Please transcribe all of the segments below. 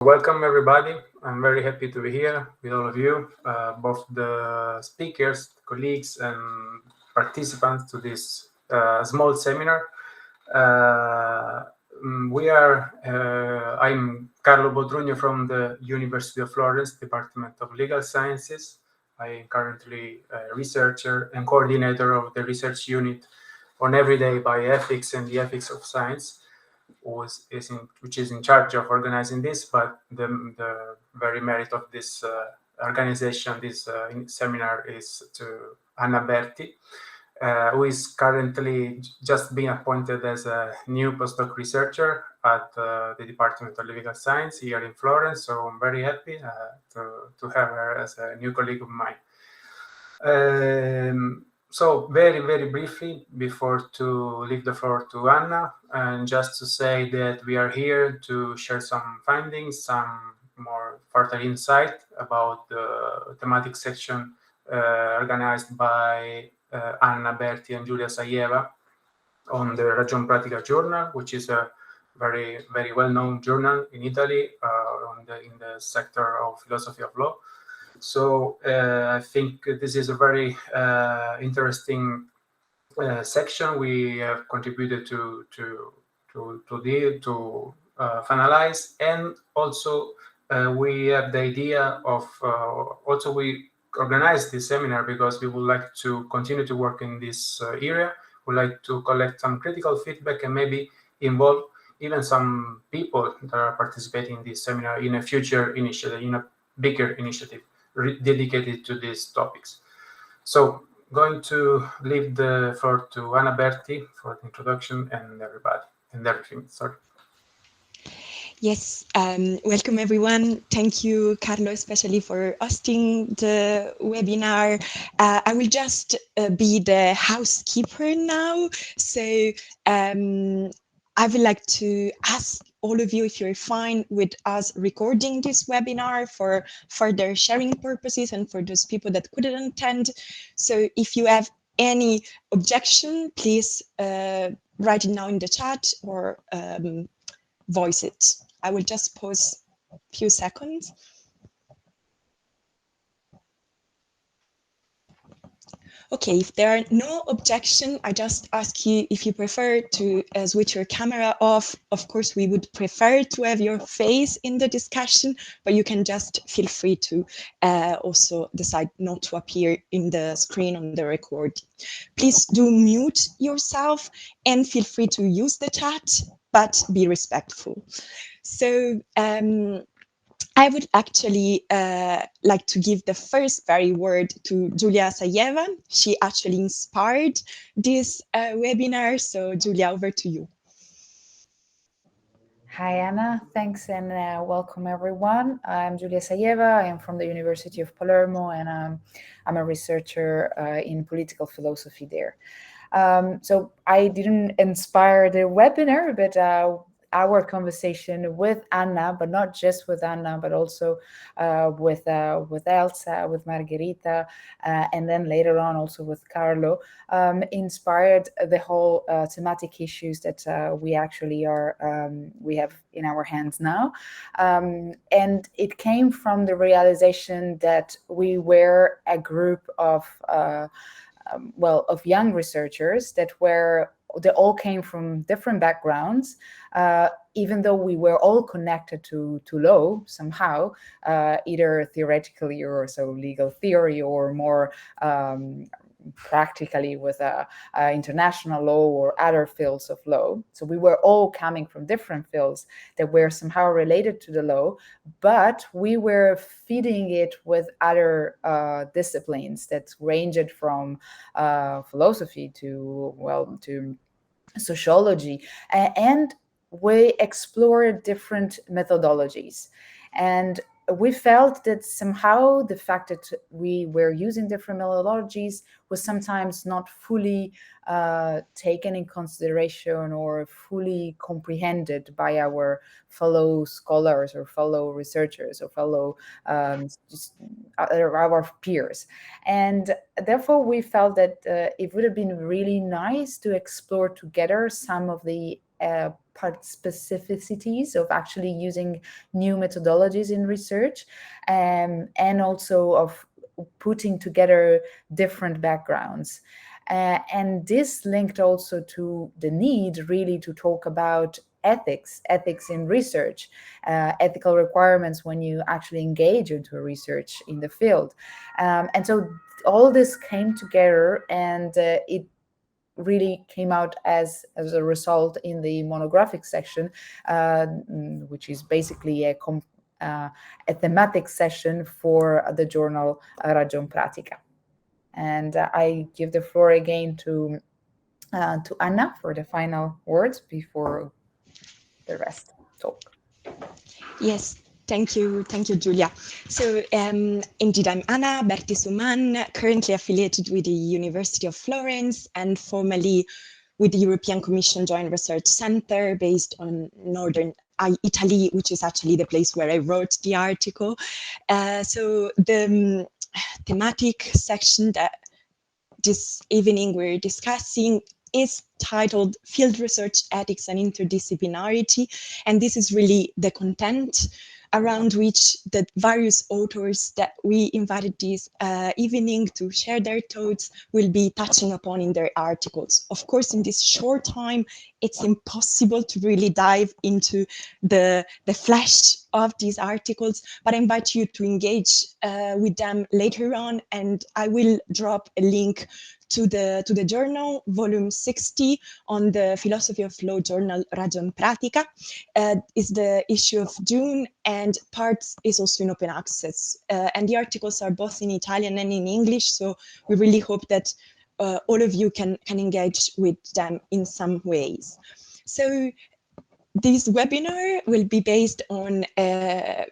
Welcome everybody. I'm very happy to be here with all of you, both the speakers, colleagues, and participants to this small seminar. I'm Carlo Botrugno from the University of Florence, Department of Legal Sciences. I am currently a researcher and coordinator of the research unit on everyday bioethics and the ethics of science, which is in charge of organizing this, but the very merit of this organization, this seminar, is to Anna Berti, who is currently just being appointed as a new postdoc researcher at the Department of Legal Science here in Florence. So I'm very happy to have her as a new colleague of mine. So very, very briefly, before to leave the floor to Anna, and just to say that we are here to share some findings, some more further insight about the thematic section organized by Anna Berti and Giulia Saieva on the Ragion Pratica Journal, which is a very, very well-known journal in Italy in the sector of philosophy of law. So I think this is a very interesting section we have contributed to finalize, and also we have the idea of also we organized this seminar because we would like to continue to work in this area. We'd like to collect some critical feedback and maybe involve even some people that are participating in this seminar in a future initiative, in a bigger initiative dedicated to these topics. So going to leave the floor to Anna Berti for the introduction and everything. Sorry. Yes, welcome everyone. Thank you, Carlo, especially for hosting the webinar. I will just be the housekeeper now. So I would like to ask all of you if you're fine with us recording this webinar for further sharing purposes and for those people that couldn't attend. So if you have any objection, please write it now in the chat or voice it. I will just pause a few seconds. Okay, if there are no objection, I just ask you if you prefer to switch your camera off. Of course, we would prefer to have your face in the discussion, but you can just feel free to also decide not to appear in the screen on the record. Please do mute yourself and feel free to use the chat, but be respectful. So I would actually like to give the first very word to Giulia Saieva. She actually inspired this webinar. So Giulia, over to you. Hi, Anna. Thanks and welcome, everyone. I'm Giulia Saieva. I am from the University of Palermo, and I'm a researcher in political philosophy there. So I didn't inspire the webinar, but our conversation with Anna, but not just with Anna, but also with Elsa, with Margherita, and then later on also with Carlo, inspired the whole thematic issues that we actually we have in our hands now. And it came from the realization that we were a group of young researchers that they all came from different backgrounds, even though we were all connected to law somehow, either theoretically or so legal theory, or more practically with international law or other fields of law. So we were all coming from different fields that were somehow related to the law, but we were feeding it with other disciplines that ranged from philosophy to sociology, and we explored different methodologies. And we felt that somehow the fact that we were using different methodologies was sometimes not fully taken in consideration or fully comprehended by our fellow scholars or fellow researchers or fellow our peers. And therefore we felt that it would have been really nice to explore together some of the part specificities of actually using new methodologies in research, and also of putting together different backgrounds. And this linked also to the need really to talk about ethics in research, ethical requirements when you actually engage into research in the field. And so all this came together, and it really came out as a result in the monographic section, which is basically a thematic session for the journal Ragion Pratica. And I give the floor again to Anna for the final words before the rest talk. Yes, thank you, Giulia. So indeed, I'm Anna Berti-Suman, currently affiliated with the University of Florence and formerly with the European Commission Joint Research Center based on northern Italy, which is actually the place where I wrote the article. So the thematic section that this evening we're discussing is titled Field Research Ethics and Interdisciplinarity. And this is really the content around which the various authors that we invited this evening to share their thoughts will be touching upon in their articles. Of course, in this short time, it's impossible to really dive into the flesh of these articles, but I invite you to engage with them later on, and I will drop a link to the journal, volume 60, on the Philosophy of Law journal Ragion Pratica. Is the issue of June, and parts is also in open access. And the articles are both in Italian and in English, so we really hope that all of you can engage with them in some ways. So this webinar will be based on a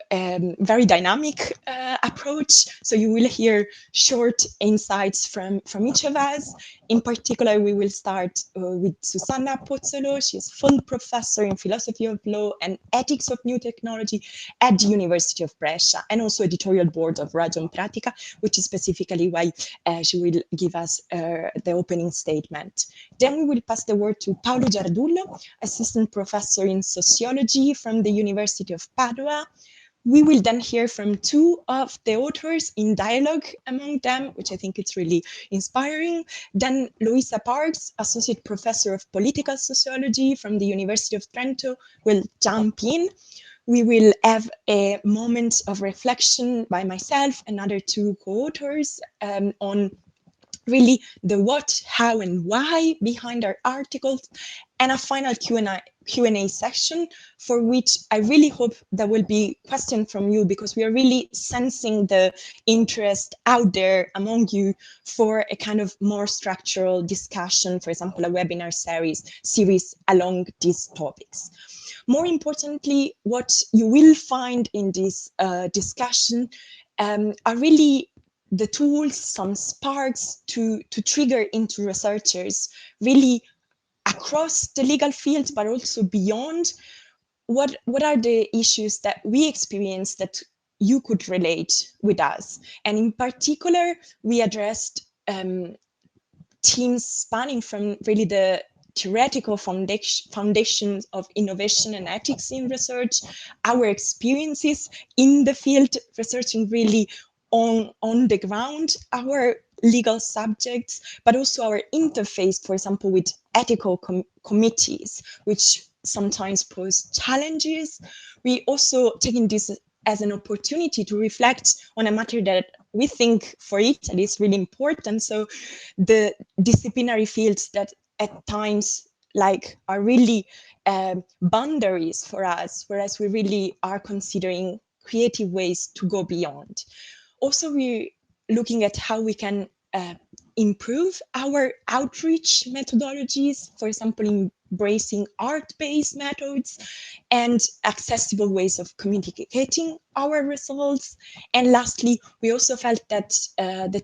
very dynamic approach. So you will hear short insights from each of us. In particular, we will start with Susanna Pozzolo. She's full professor in philosophy of law and ethics of new technology at the University of Brescia, and also editorial board of Ragion Pratica, which is specifically why she will give us the opening statement. Then we will pass the word to Paolo Giardullo, assistant professor in sociology from the University of Padua. We will then hear from two of the authors in dialogue among them, which I think it's really inspiring. Then Louisa Parks, associate professor of political sociology from the University of Trento, will jump in. We will have a moment of reflection by myself and other two co-authors on really the what, how, and why behind our articles, and a final Q&A section for which I really hope there will be questions from you, because we are really sensing the interest out there among you for a kind of more structural discussion, for example, a webinar series along these topics. More importantly, what you will find in this discussion are really the tools, some sparks to trigger into researchers really across the legal field, but also beyond. What are the issues that we experience that you could relate with us? And in particular, we addressed themes spanning from really the theoretical foundations of innovation and ethics in research, our experiences in the field, researching really on the ground, our legal subjects, but also our interface, for example, with ethical committees, which sometimes pose challenges. We also taking this as an opportunity to reflect on a matter that we think for Italy is really important. So the disciplinary fields that at times are really boundaries for us, whereas we really are considering creative ways to go beyond. Also, we're looking at how we can improve our outreach methodologies, for example, embracing art-based methods and accessible ways of communicating our results. And lastly, we also felt that the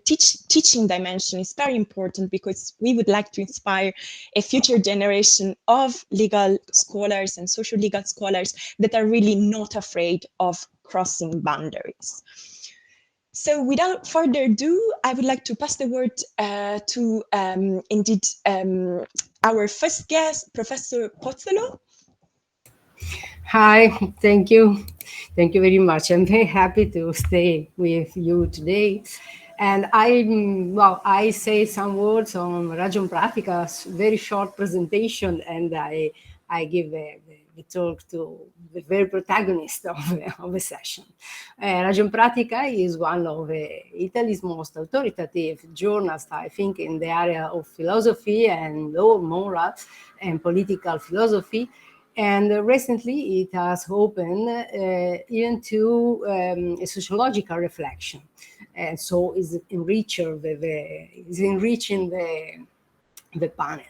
teaching dimension is very important, because we would like to inspire a future generation of legal scholars and social legal scholars that are really not afraid of crossing boundaries. So without further ado, I would like to pass the word to our first guest, Professor Pozzolo. Hi, thank you. Thank you very much. I'm very happy to stay with you today. And I say some words on Ragion Pratica's very short presentation, and I give the talk to the very protagonist of the session. Ragion Pratica is one of Italy's most authoritative journals, I think, in the area of philosophy and law, moral and political philosophy. And recently it has opened even to a sociological reflection. And so is enriching the panel.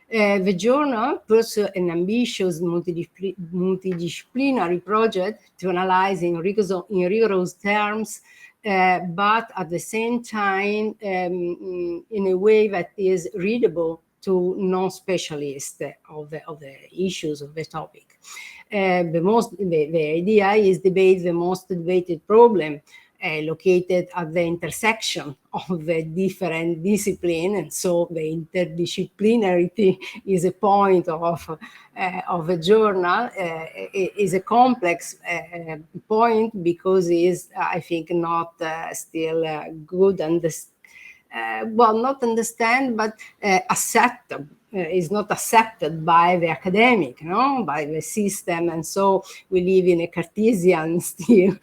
The journal pursues an ambitious multidisciplinary project to analyze in rigorous terms, but at the same time in a way that is readable to non-specialists of the issues of the topic. The idea is debate the most debated problem located at the intersection of the different disciplines, and so the interdisciplinarity is a point of a journal. Is a complex point because it is, I think, not still good not understand, but accepted. Is not accepted by the academic, by the system, and so we live in a Cartesian still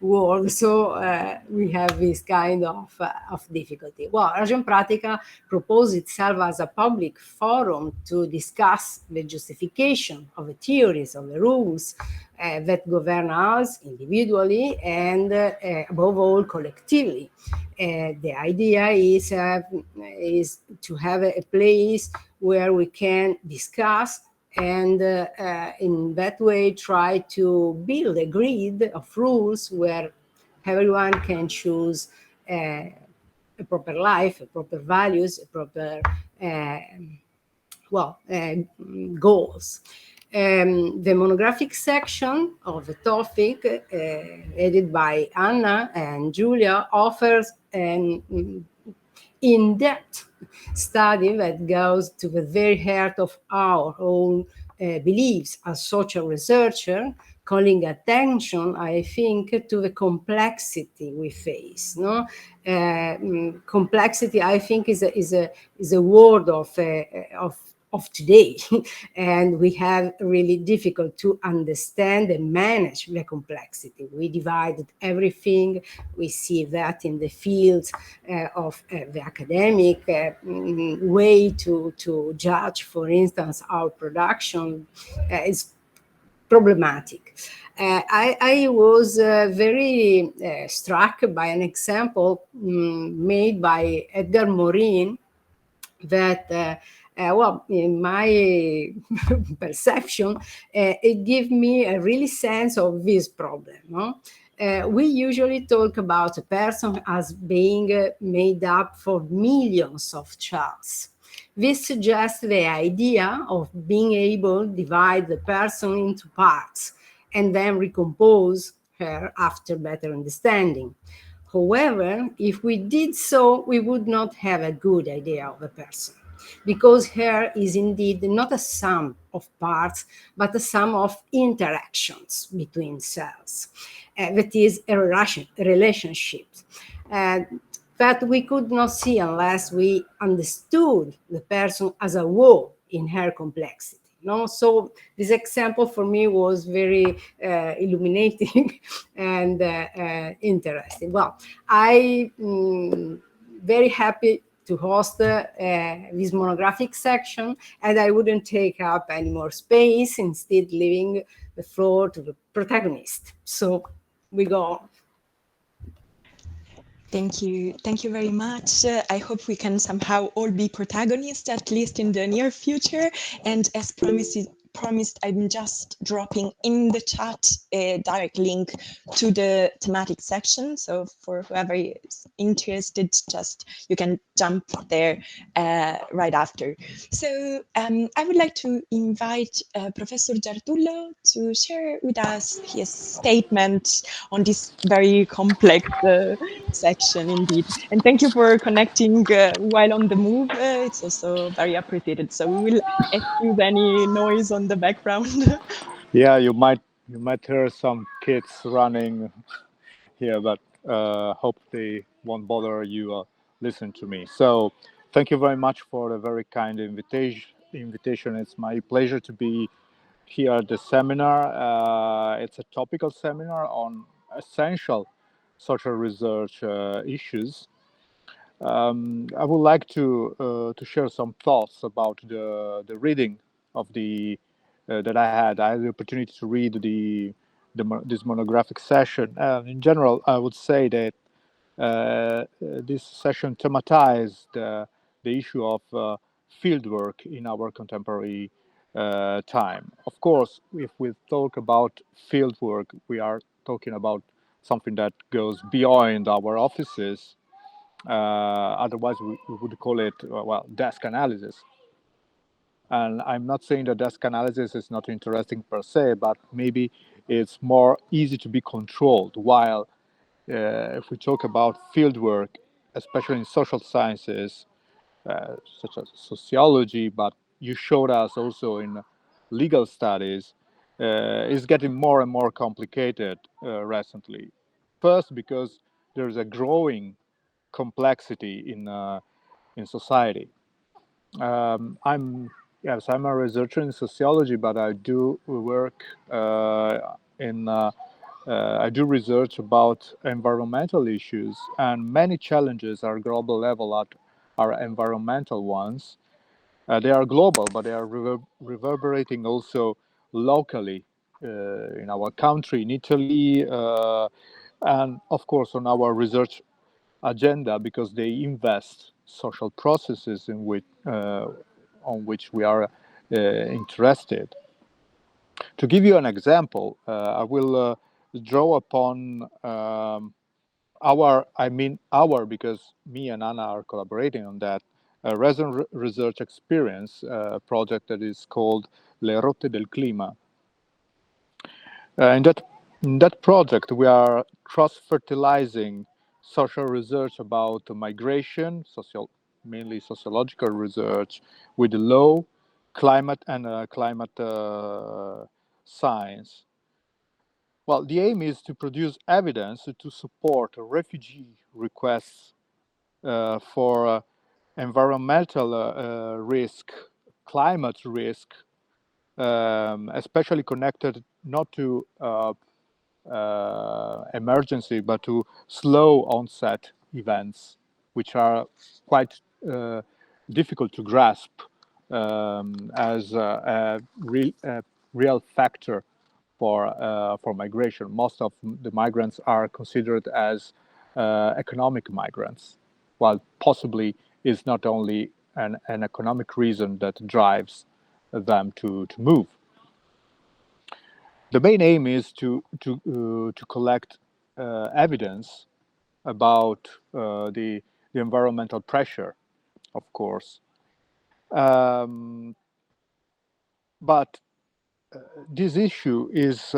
world. So we have this kind of difficulty. Well, Ragion Pratica proposed itself as a public forum to discuss the justification of the theories, of the rules that govern us individually and above all collectively. The idea is to have a place where we can discuss and in that way try to build a grid of rules where everyone can choose a proper life, a proper values, a proper goals. The monographic section of the topic, edited by Anna and Julia, offers an in-depth study that goes to the very heart of our own beliefs as social researcher, calling attention, I think, to the complexity we face. No, complexity, I think, is a word of today, and we have really difficult to understand and manage the complexity. We divided everything. We see that in the fields of the academic way to judge, for instance, our production is problematic. I was very struck by an example made by Edgar Morin that in my perception, it gives me a really sense of this problem. No? We usually talk about a person as being made up for millions of cells. This suggests the idea of being able to divide the person into parts and then recompose her after better understanding. However, if we did so, we would not have a good idea of a person, because hair is indeed not a sum of parts, but a sum of interactions between cells. That is a relationship that we could not see unless we understood the person as a whole in her complexity. No? So this example for me was very illuminating and interesting. Well, I'm very happy to host this monographic section, and I wouldn't take up any more space, instead leaving the floor to the protagonist. So we go on. Thank you very much. I hope we can somehow all be protagonists, at least in the near future. And as promised, I'm just dropping in the chat a direct link to the thematic section. So for whoever is interested, just you can jump there right after. So I would like to invite Professor Giardullo to share with us his statement on this very complex section indeed. And thank you for connecting while on the move. It's also very appreciated. So we will excuse any noise on the background. Yeah, you might hear some kids running here, but hope they won't bother you listen to me. So thank you very much for the very kind invitation. It's my pleasure to be here at the seminar. It's a topical seminar on essential social research issues. I would like to share some thoughts about the reading of the that I had. I had the opportunity to read this monographic session. In general, I would say that this session thematized the issue of fieldwork in our contemporary time. Of course, if we talk about fieldwork, we are talking about something that goes beyond our offices. Otherwise, we would call it, well, desk analysis. And I'm not saying that desk analysis is not interesting per se, but maybe it's more easy to be controlled. While if we talk about fieldwork, especially in social sciences, such as sociology, but you showed us also in legal studies, is getting more and more complicated recently. First, because there's a growing complexity in society. I'm a researcher in sociology, but I do work I do research about environmental issues, and many challenges are global level are environmental ones. They are global, but they are reverberating also locally in our country, in Italy, and of course on our research agenda, because they invest social processes on which we are interested. To give you an example, I will draw upon because me and Anna are collaborating on that, a recent research experience project that is called Le Rotte del Clima. In that project, we are cross-fertilizing social research about migration, mainly sociological research, with law, climate, and climate science. Well, the aim is to produce evidence to support refugee requests for environmental risk, climate risk, especially connected not to emergency, but to slow onset events, which are quite difficult to grasp as a real factor for migration. Most of the migrants are considered as economic migrants, while possibly is not only an economic reason that drives them to move. The main aim is to collect evidence about the environmental pressure, of course, but this issue is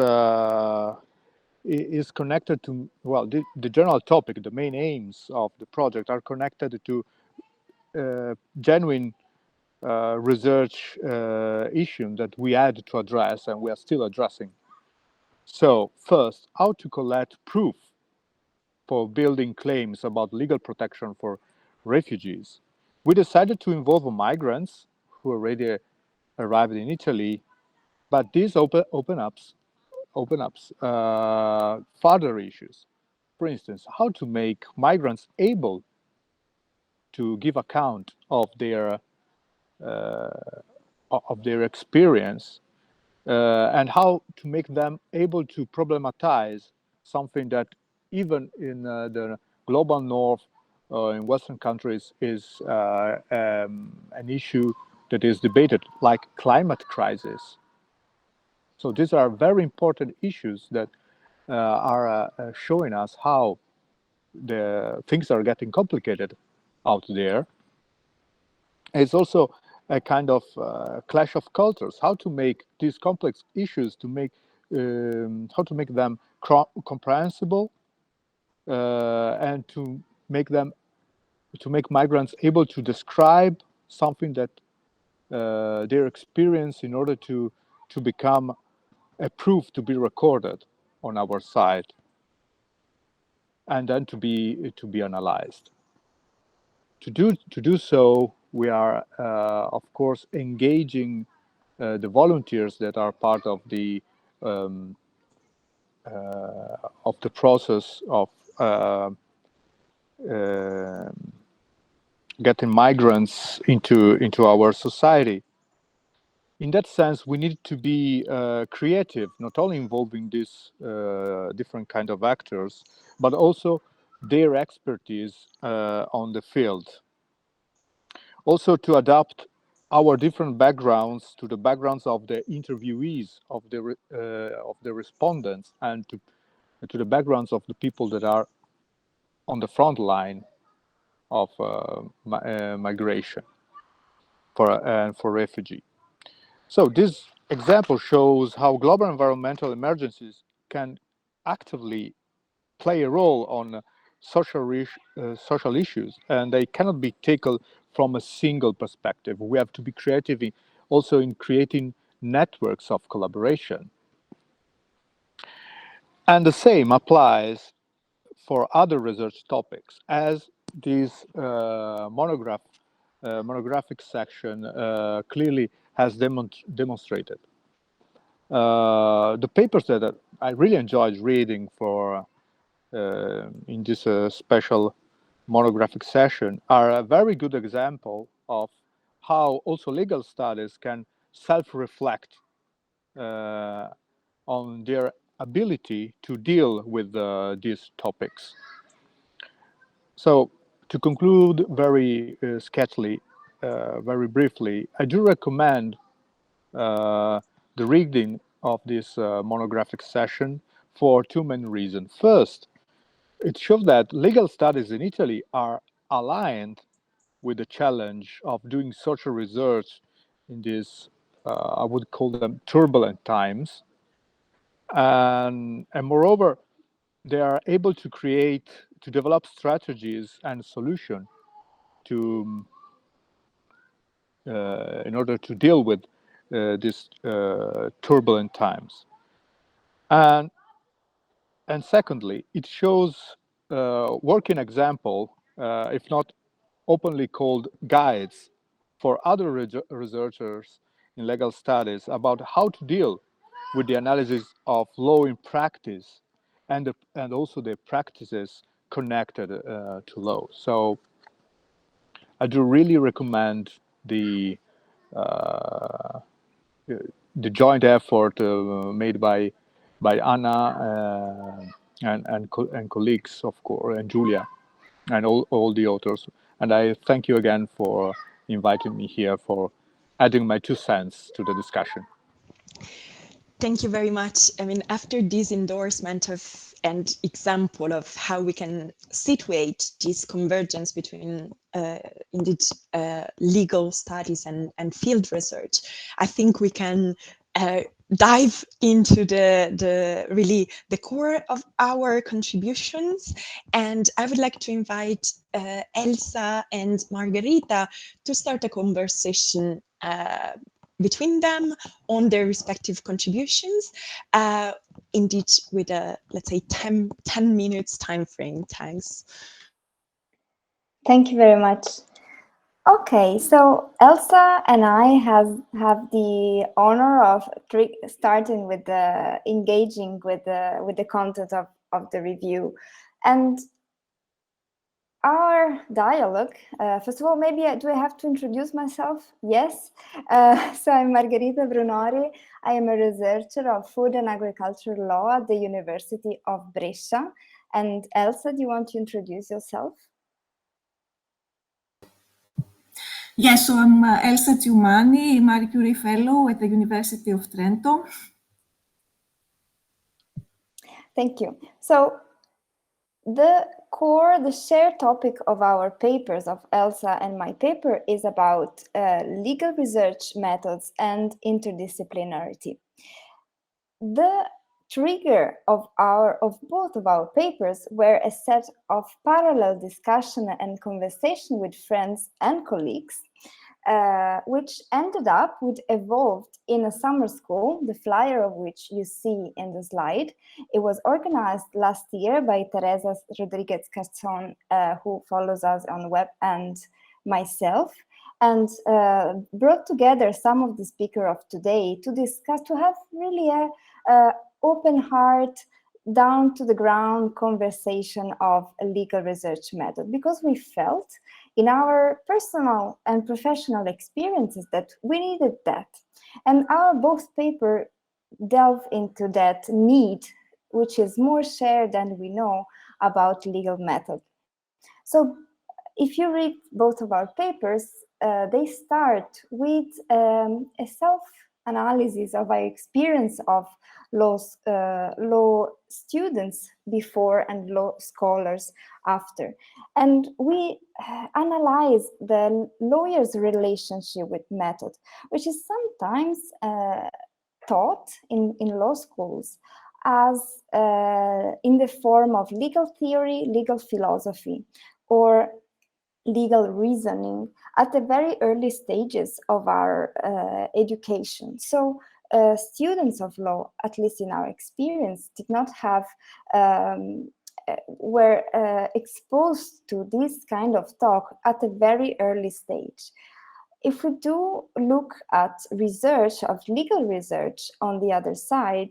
connected to, well, the general topic. The main aims of the project are connected to genuine research issue that we had to address, and we are still addressing. So first, how to collect proof for building claims about legal protection for refugees. We decided to involve migrants who already arrived in Italy, but this open up further issues. For instance, how to make migrants able to give account of their experience, and how to make them able to problematize something that even in the global north in Western countries is an issue that is debated, like climate crisis. So these are very important issues that are showing us how the things are getting complicated out there. It's also a kind of clash of cultures. How to make these complex issues how to make them comprehensible, and to make migrants able to describe something that their experience in order to become a proof to be recorded on our side, and then to be analyzed. To do so, we are of course engaging the volunteers that are part of the process of getting migrants into our society. In that sense, we need to be creative, not only involving these different kind of actors, but also their expertise on the field. Also to adapt our different backgrounds to the backgrounds of the interviewees, of the respondents, and to the backgrounds of the people that are on the front line of migration for refugee. So this example shows how global environmental emergencies can actively play a role on social issues, and they cannot be tackled from a single perspective. We have to be creative also in creating networks of collaboration. And the same applies for other research topics, as this monographic section clearly has demonstrated. The papers that I really enjoyed reading in this special monographic session are a very good example of how also legal studies can self-reflect on their ability to deal with these topics. So to conclude very sketchily, very briefly, I do recommend the reading of this monographic session for two main reasons. First, it shows that legal studies in Italy are aligned with the challenge of doing social research in these, I would call them turbulent times. And moreover, they are able to develop strategies and solutions in order to deal with these turbulent times. And secondly, it shows working example, if not openly called guides, for other researchers in legal studies about how to deal with the analysis of law in practice and also the practices connected to law. So I do really recommend the joint effort made by Anna and colleagues, of course, and Julia, and all the authors. And I thank you again for inviting me here, for adding my 2 cents to the discussion. Thank you very much. I mean, after this endorsement and example of how we can situate this convergence between indeed legal studies and field research, I think we can dive into the core of our contributions. And I would like to invite Elsa and Margherita to start a conversation between them on their respective contributions, indeed with a, let's say, 10 minutes time frame. Thanks. Thank you very much. Okay, so Elsa and I have the honor of starting with engaging with the content of the review. And our dialogue, first of all, maybe do I have to introduce myself? Yes. So I'm Margherita Brunori. I am a researcher of food and agricultural law at the University of Brescia. And Elsa, do you want to introduce yourself? Yes, so I'm Elsa Tiumani, Marie Curie Fellow at the University of Trento. Thank you. So the shared topic of our papers, of Elsa and my paper, is about legal research methods and interdisciplinarity. The trigger of both of our papers were a set of parallel discussion and conversation with friends and colleagues which ended up with evolved in a summer school, the flyer of which you see in the slide. It was organized last year by Teresa Rodriguez Carzon, who follows us on web, and myself, and brought together some of the speakers of today to discuss, to have really a open heart, down to the ground conversation of a legal research method, because we felt in our personal and professional experiences that we needed that. And our both paper delve into that need, which is more shared than we know about legal method. So if you read both of our papers, they start with a self-analysis of our experience of law students before and law scholars after. And we analyze the lawyer's relationship with method, which is sometimes taught in law schools as in the form of legal theory, legal philosophy, or legal reasoning at the very early stages of our education. So students of law, at least in our experience, did not have, were exposed to this kind of talk at a very early stage. If we do look at research, of legal research on the other side,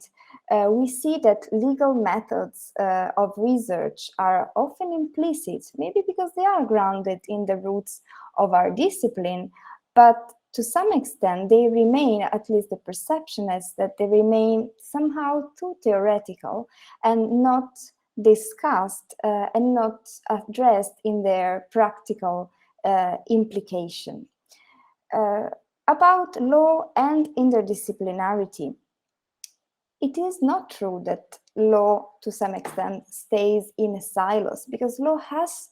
we see that legal methods of research are often implicit, maybe because they are grounded in the roots of our discipline, but to some extent they remain, at least the perception is that they remain somehow too theoretical and not discussed and not addressed in their practical implication. About law and interdisciplinarity, it is not true that law, to some extent, stays in silos, because law has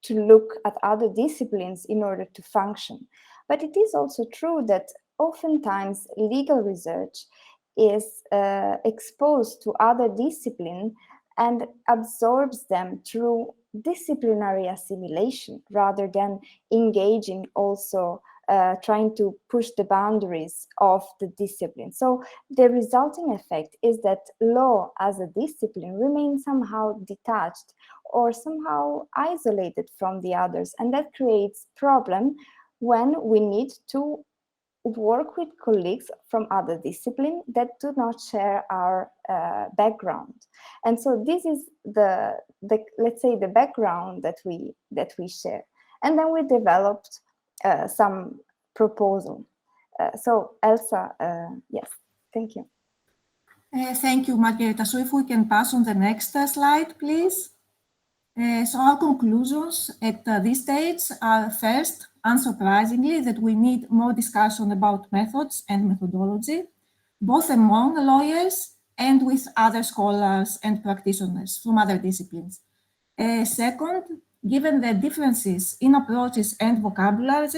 to look at other disciplines in order to function. But it is also true that oftentimes legal research is exposed to other disciplines and absorbs them through disciplinary assimilation, rather than engaging also trying to push the boundaries of the discipline. So the resulting effect is that law as a discipline remains somehow detached or somehow isolated from the others. And that creates problem when we need to work with colleagues from other disciplines that do not share our background. And so this is the let's say the background that we share. And then we developed some proposal. So Elsa, yes, thank you. Thank you, Margherita. So if we can pass on the next slide, please. So our conclusions at this stage are, first, unsurprisingly, that we need more discussion about methods and methodology, both among lawyers and with other scholars and practitioners from other disciplines. Second, given the differences in approaches and vocabularies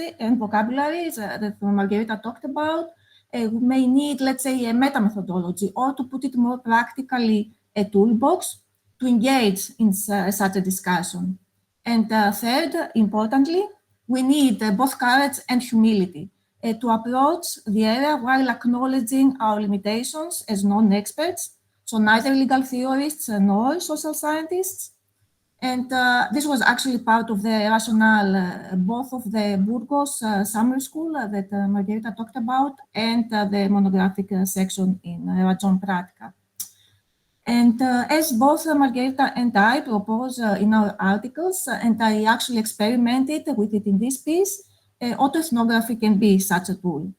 that Margherita talked about, we may need, let's say, a meta-methodology, or to put it more practically, a toolbox to engage in such a discussion. And third, importantly, we need both courage and humility to approach the area while acknowledging our limitations as non-experts, so neither legal theorists nor social scientists. And this was actually part of the rationale, both of the Burgos summer school that Margherita talked about, and the monographic section in Ragion Pratica. And as both Margherita and I propose in our articles, and I actually experimented with it in this piece, autoethnography can be such a tool.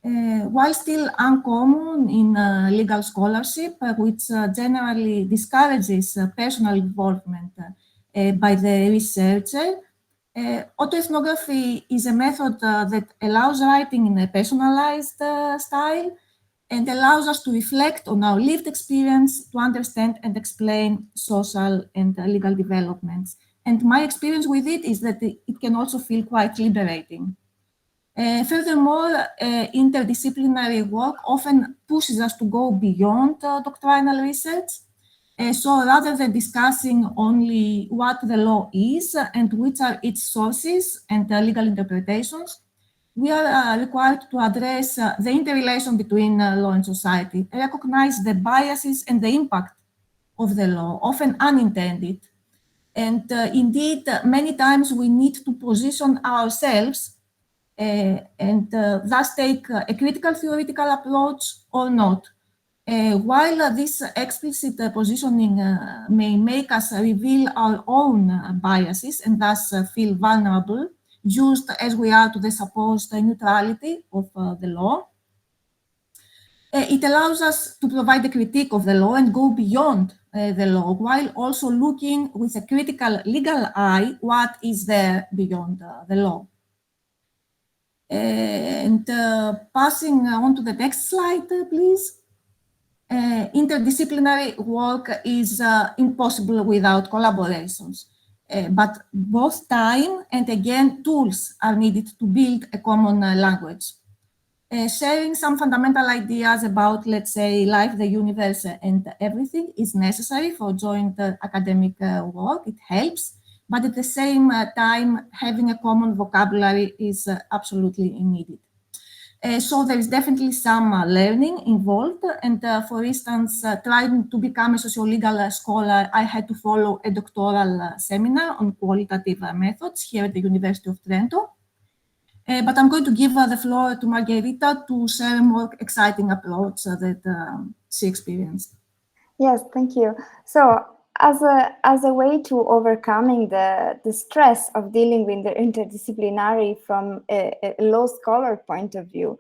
While still uncommon in legal scholarship, which generally discourages personal involvement by the researcher, autoethnography is a method that allows writing in a personalized style and allows us to reflect on our lived experience to understand and explain social and legal developments. And my experience with it is that it can also feel quite liberating. Furthermore, interdisciplinary work often pushes us to go beyond doctrinal research. So rather than discussing only what the law is and which are its sources and legal interpretations, we are required to address the interrelation between law and society, recognize the biases and the impact of the law, often unintended. And indeed, many times we need to position ourselves and thus take a critical theoretical approach or not. While this explicit positioning may make us reveal our own biases and thus feel vulnerable, used as we are to the supposed neutrality of the law, it allows us to provide a critique of the law and go beyond the law, while also looking with a critical legal eye what is there beyond the law. And passing on to the next slide, please. Interdisciplinary work is impossible without collaborations, but both time and again tools are needed to build a common language. Sharing some fundamental ideas about, let's say, life, the universe, and everything is necessary for joint academic work. It helps, but at the same time, having a common vocabulary is absolutely needed. So there is definitely some learning involved. And for instance, trying to become a sociolegal scholar, I had to follow a doctoral seminar on qualitative methods here at the University of Trento. But I'm going to give the floor to Margherita to share a more exciting approach that she experienced. Yes, thank you. So as a way to overcoming the stress of dealing with the interdisciplinary from a law scholar point of view,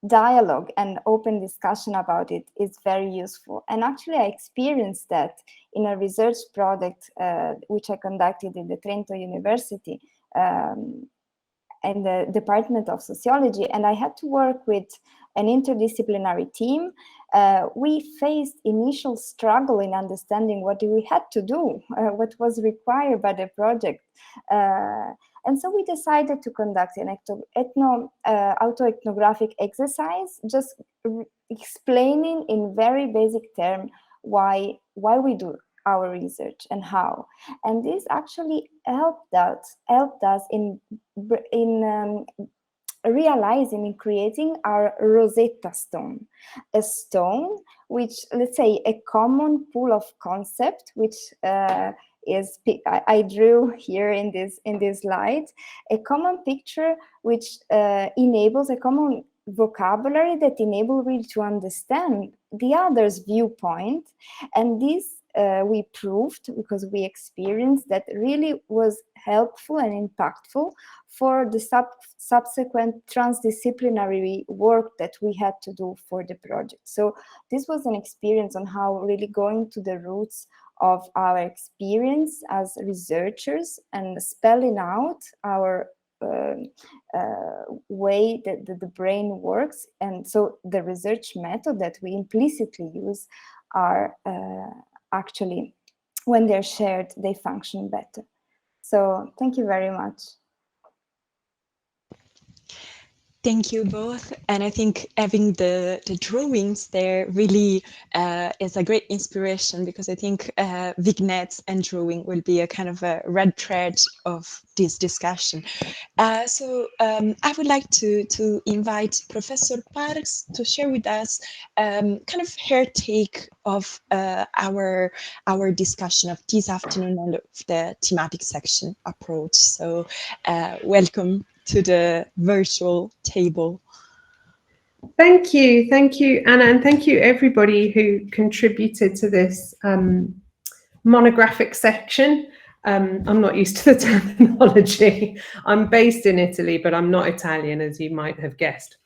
dialogue and open discussion about it is very useful. And actually I experienced that in a research project which I conducted in the Trento University and the Department of Sociology, and I had to work with an interdisciplinary team. We faced initial struggle in understanding what we had to do, what was required by the project. And so we decided to conduct an autoethnographic exercise, just explaining in very basic terms why we do our research and how. And this actually helped us in realizing in creating our Rosetta Stone, a stone which, let's say, a common pool of concept, which is I drew here in this slide, a common picture which enables a common vocabulary that enables really to understand the other's viewpoint. And this we proved, because we experienced that really was helpful and impactful for the subsequent transdisciplinary work that we had to do for the project. So this was an experience on how really going to the roots of our experience as researchers and spelling out our way that the brain works. And so the research method that we implicitly use are actually, when they're shared, they function better. So thank you very much. Thank you both. And I think having the drawings there really is a great inspiration, because I think vignettes and drawing will be a kind of a red thread of this discussion. So I would like to invite Professor Parks to share with us kind of her take of our discussion of this afternoon on the thematic section approach. So welcome to the virtual table. Thank you, Anna, and thank you everybody who contributed to this monographic section. I'm not used to the terminology. I'm based in Italy, but I'm not Italian, as you might have guessed.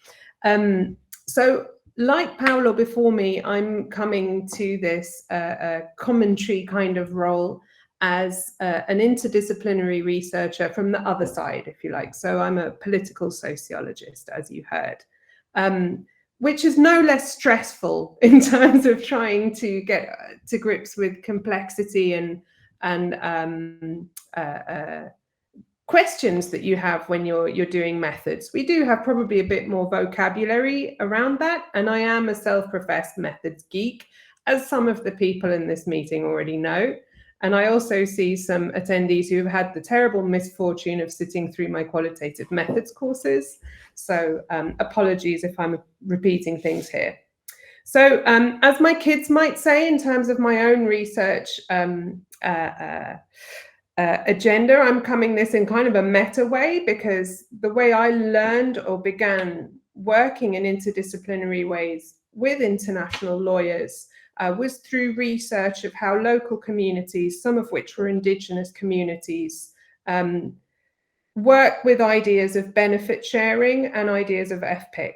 So like Paolo before me, I'm coming to this commentary kind of role as an interdisciplinary researcher from the other side, if you like. So I'm a political sociologist, as you heard, which is no less stressful in terms of trying to get to grips with complexity and questions that you have when you're doing methods. We do have probably a bit more vocabulary around that, and I am a self-professed methods geek, as some of the people in this meeting already know. And I also see some attendees who have had the terrible misfortune of sitting through my qualitative methods courses. So apologies if I'm repeating things here. So as my kids might say, in terms of my own research agenda, I'm coming this in kind of a meta way, because the way I learned or began working in interdisciplinary ways with international lawyers was through research of how local communities, some of which were indigenous communities, work with ideas of benefit sharing and ideas of FPIC.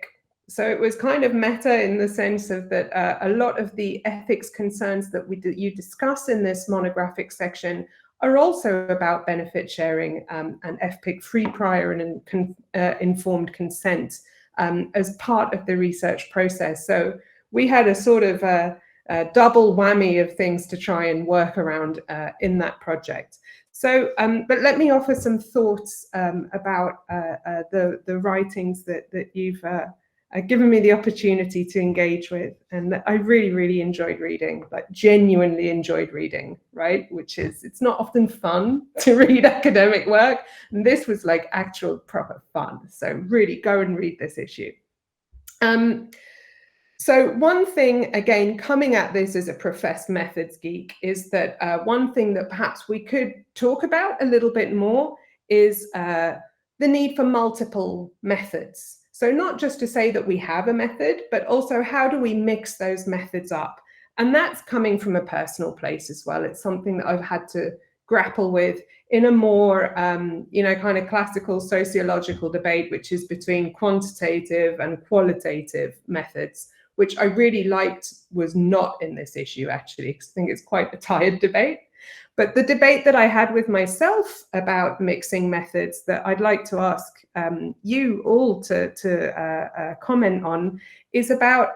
So it was kind of meta in the sense of that a lot of the ethics concerns that you discuss in this monographic section are also about benefit sharing and FPIC, free, prior and informed consent, as part of the research process. So we had a sort of a double whammy of things to try and work around in that project. So, but let me offer some thoughts about the writings that you've given me the opportunity to engage with, and that I really, really enjoyed reading, like genuinely enjoyed reading, right? Which is, it's not often fun to read academic work, and this was like actual proper fun. So really go and read this issue. So one thing, again, coming at this as a professed methods geek, is that one thing that perhaps we could talk about a little bit more is the need for multiple methods. So not just to say that we have a method, but also how do we mix those methods up? And that's coming from a personal place as well. It's something that I've had to grapple with in a more, you know, kind of classical sociological debate, which is between quantitative and qualitative methods, which I really liked was not in this issue, actually, because I think it's quite a tired debate. But the debate that I had with myself about mixing methods that I'd like to ask you all to comment on is about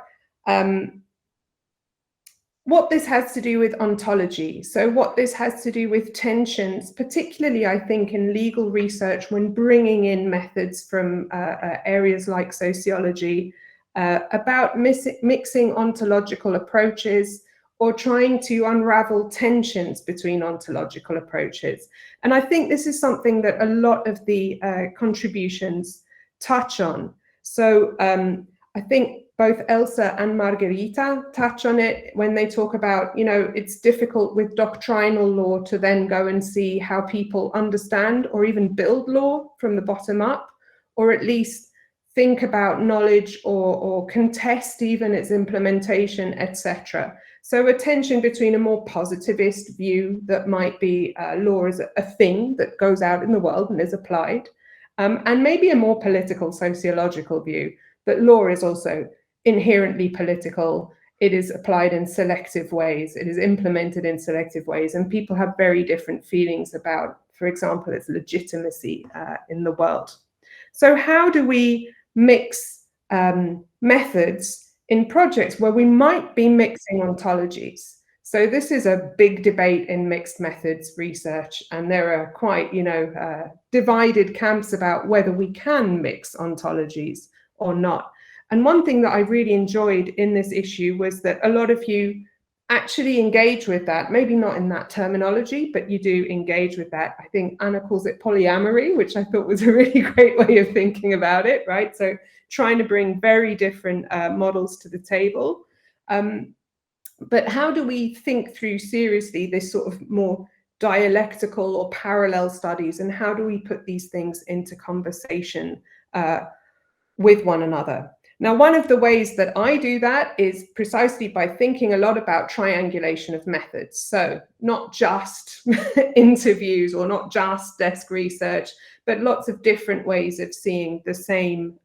what this has to do with ontology. So what this has to do with tensions, particularly, I think, in legal research when bringing in methods from areas like sociology, about mixing ontological approaches or trying to unravel tensions between ontological approaches. And I think this is something that a lot of the contributions touch on. So I think both Elsa and Margherita touch on it when they talk about, you know, it's difficult with doctrinal law to then go and see how people understand or even build law from the bottom up, or at least think about knowledge or contest even its implementation, etc. So a tension between a more positivist view that might be law as a thing that goes out in the world and is applied, and maybe a more political sociological view that law is also inherently political. It is applied in selective ways. It is implemented in selective ways, and people have very different feelings about, for example, its legitimacy in the world. So how do we mix methods in projects where we might be mixing ontologies? So this is a big debate in mixed methods research, and there are quite, you know, divided camps about whether we can mix ontologies or not. And one thing that I really enjoyed in this issue was that a lot of you actually engage with that, maybe not in that terminology, but you do engage with that. I think Anna calls it polyamory, which I thought was a really great way of thinking about it, right? So trying to bring very different models to the table. But how do we think through seriously this sort of more dialectical or parallel studies, and how do we put these things into conversation with one another? Now, one of the ways that I do that is precisely by thinking a lot about triangulation of methods. So not just interviews or not just desk research, but lots of different ways of seeing the same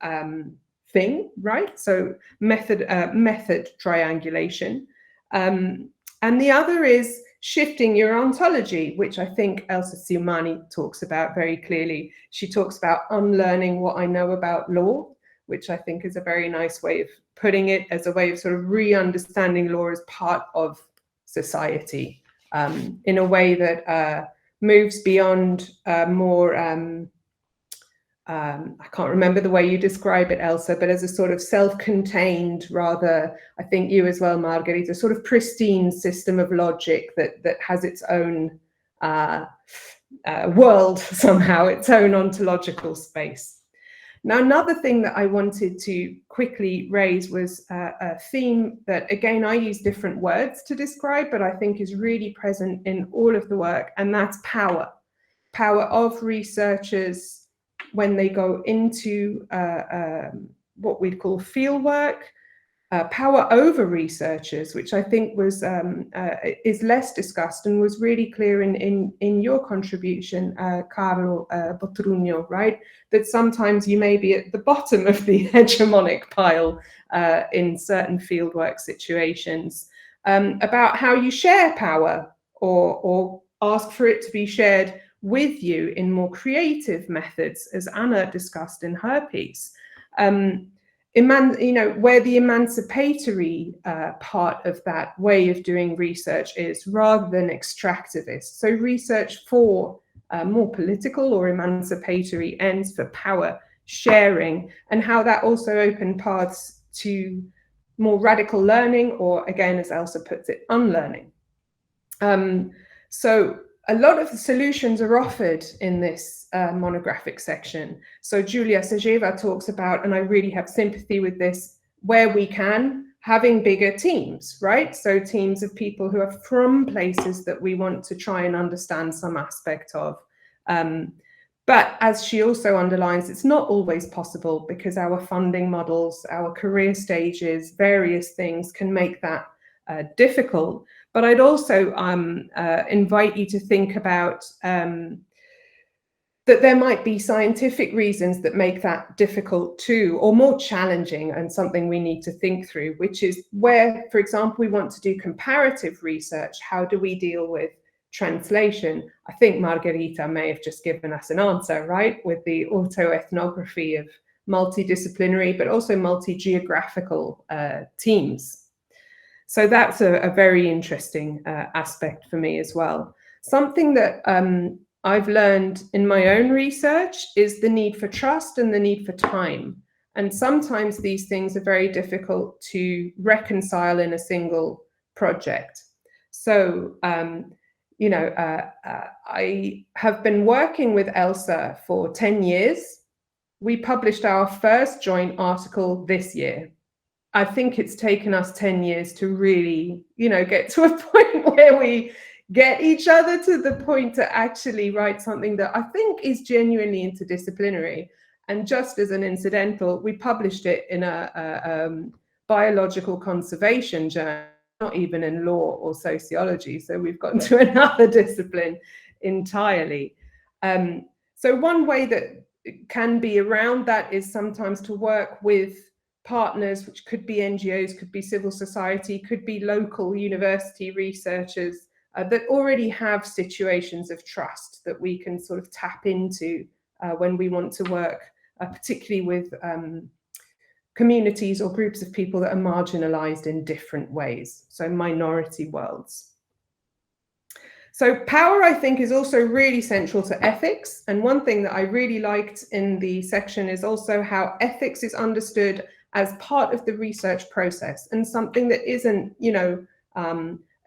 thing, right? So method triangulation. And the other is shifting your ontology, which I think Elsa Siumani talks about very clearly. She talks about unlearning what I know about law, which I think is a very nice way of putting it, as a way of sort of re-understanding law as part of society, in a way that moves beyond more I can't remember the way you describe it, Elsa, but as a sort of self-contained, rather, I think you as well, Margherita, sort of pristine system of logic that has its own world somehow, its own ontological space. Now, another thing that I wanted to quickly raise was a theme that, again, I use different words to describe, but I think is really present in all of the work, and that's power. Power of researchers when they go into what we'd call fieldwork, power over researchers, which I think was is less discussed and was really clear in your contribution, Carlo Botrugno, right? That sometimes you may be at the bottom of the hegemonic pile in certain fieldwork situations, about how you share power or ask for it to be shared with you in more creative methods, as Anna discussed in her piece. Where the emancipatory part of that way of doing research is, rather than extractivist. So research for more political or emancipatory ends, for power sharing, and how that also opened paths to more radical learning, or again, as Elsa puts it, unlearning. So a lot of the solutions are offered in this monographic section. So Giulia Sajeva talks about, and I really have sympathy with this, where we can, having bigger teams, right? So teams of people who are from places that we want to try and understand some aspect of. But as she also underlines, it's not always possible because our funding models, our career stages, various things can make that difficult. But I'd also invite you to think about that there might be scientific reasons that make that difficult too, or more challenging, and something we need to think through, which is where, for example, we want to do comparative research. How do we deal with translation? I think Margherita may have just given us an answer, right, with the autoethnography of multidisciplinary, but also multi-geographical teams. So that's a very interesting aspect for me as well. Something that I've learned in my own research is the need for trust and the need for time. And sometimes these things are very difficult to reconcile in a single project. So, I have been working with Elsa for 10 years. We published our first joint article this year. I think it's taken us 10 years to really, get to a point where we get each other to the point to actually write something that I think is genuinely interdisciplinary. And just as an incidental, we published it in a biological conservation journal, not even in law or sociology. So we've gotten to another discipline entirely. So one way that can be around that is sometimes to work with partners, which could be NGOs, could be civil society, could be local university researchers that already have situations of trust that we can sort of tap into when we want to work, particularly with communities or groups of people that are marginalized in different ways, so minority worlds. So power, I think, is also really central to ethics. And one thing that I really liked in the section is also how ethics is understood as part of the research process, and something that isn't,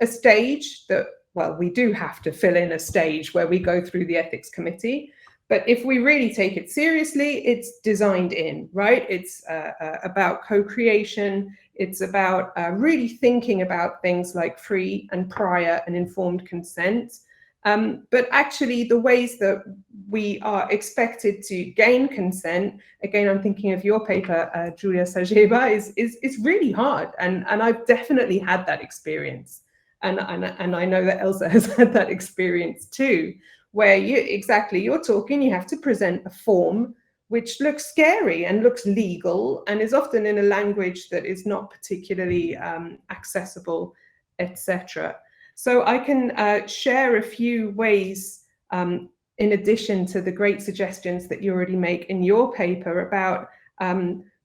a stage that, well, we do have to fill in a stage where we go through the ethics committee. But if we really take it seriously, it's designed in, right? It's about co-creation. It's about really thinking about things like free and prior and informed consent. But actually the ways that we are expected to gain consent, again, I'm thinking of your paper, Giulia Sajeva, is really hard. And I've definitely had that experience. And I know that Elsa has had that experience too, where you're talking, you have to present a form which looks scary and looks legal and is often in a language that is not particularly accessible, etc. So I can share a few ways, in addition to the great suggestions that you already make in your paper about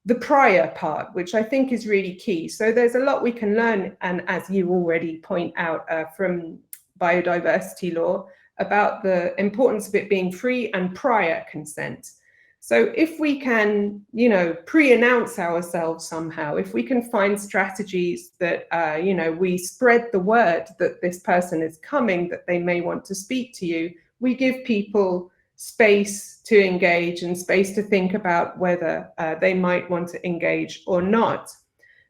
the prior part, which I think is really key. So there's a lot we can learn, and as you already point out, from biodiversity law, about the importance of it being free and prior consent. So if we can, you know, pre-announce ourselves somehow, if we can find strategies that, you know, we spread the word that this person is coming, that they may want to speak to you, we give people space to engage and space to think about whether they might want to engage or not.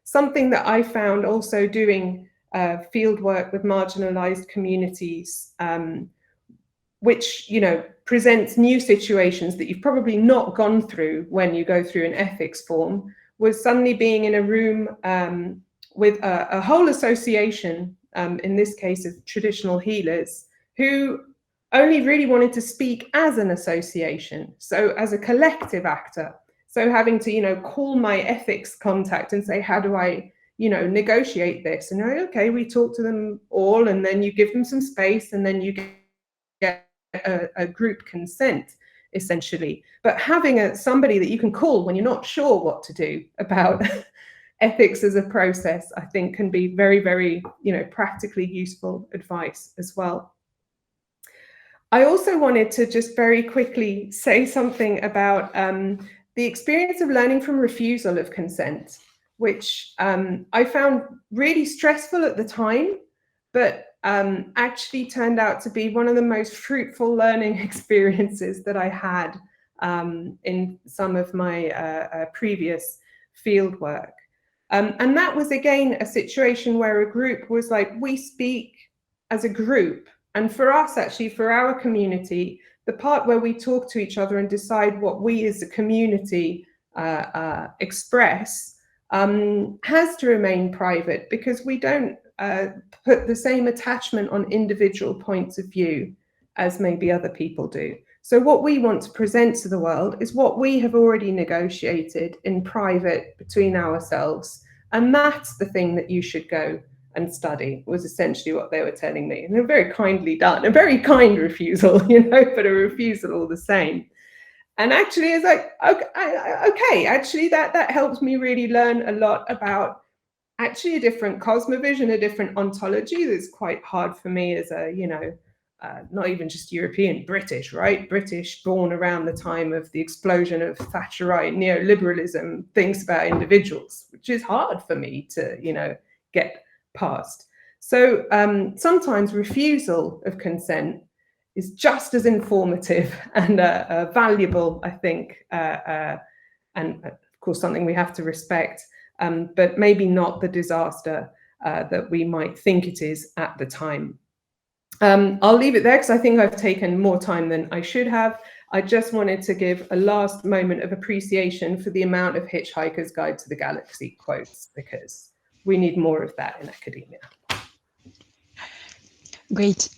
Something that I found also doing field work with marginalized communities, which, you know, presents new situations that you've probably not gone through when you go through an ethics form, was suddenly being in a room with a whole association, in this case of traditional healers, who only really wanted to speak as an association, so as a collective actor. So having to, you know, call my ethics contact and say, how do I, you know, negotiate this? And okay, we talk to them all, and then you give them some space, and then you get a group consent, essentially. But having somebody that you can call when you're not sure what to do about ethics as a process, I think can be very, very, you know, practically useful advice as well. I also wanted to just very quickly say something about the experience of learning from refusal of consent, which I found really stressful at the time, but actually turned out to be one of the most fruitful learning experiences that I had in some of my previous field work. And that was, again, a situation where a group was like, we speak as a group. And for us, actually, for our community, the part where we talk to each other and decide what we as a community express has to remain private, because we don't put the same attachment on individual points of view as maybe other people do. So what we want to present to the world is what we have already negotiated in private between ourselves. And that's the thing that you should go and study, was essentially what they were telling me. And they're very kindly done, a very kind refusal, you know, but a refusal all the same. And actually it's like, okay, actually that helps me really learn a lot about actually a different cosmovision, a different ontology that's quite hard for me as a, you know, not even just European, British, right? British, born around the time of the explosion of Thatcherite neoliberalism, thinks about individuals, which is hard for me to, you know, get past. So sometimes refusal of consent is just as informative and valuable, I think, and of course something we have to respect, but maybe not the disaster that we might think it is at the time. I'll leave it there because I think I've taken more time than I should have. I just wanted to give a last moment of appreciation for the amount of Hitchhiker's Guide to the Galaxy quotes, because we need more of that in academia. Great.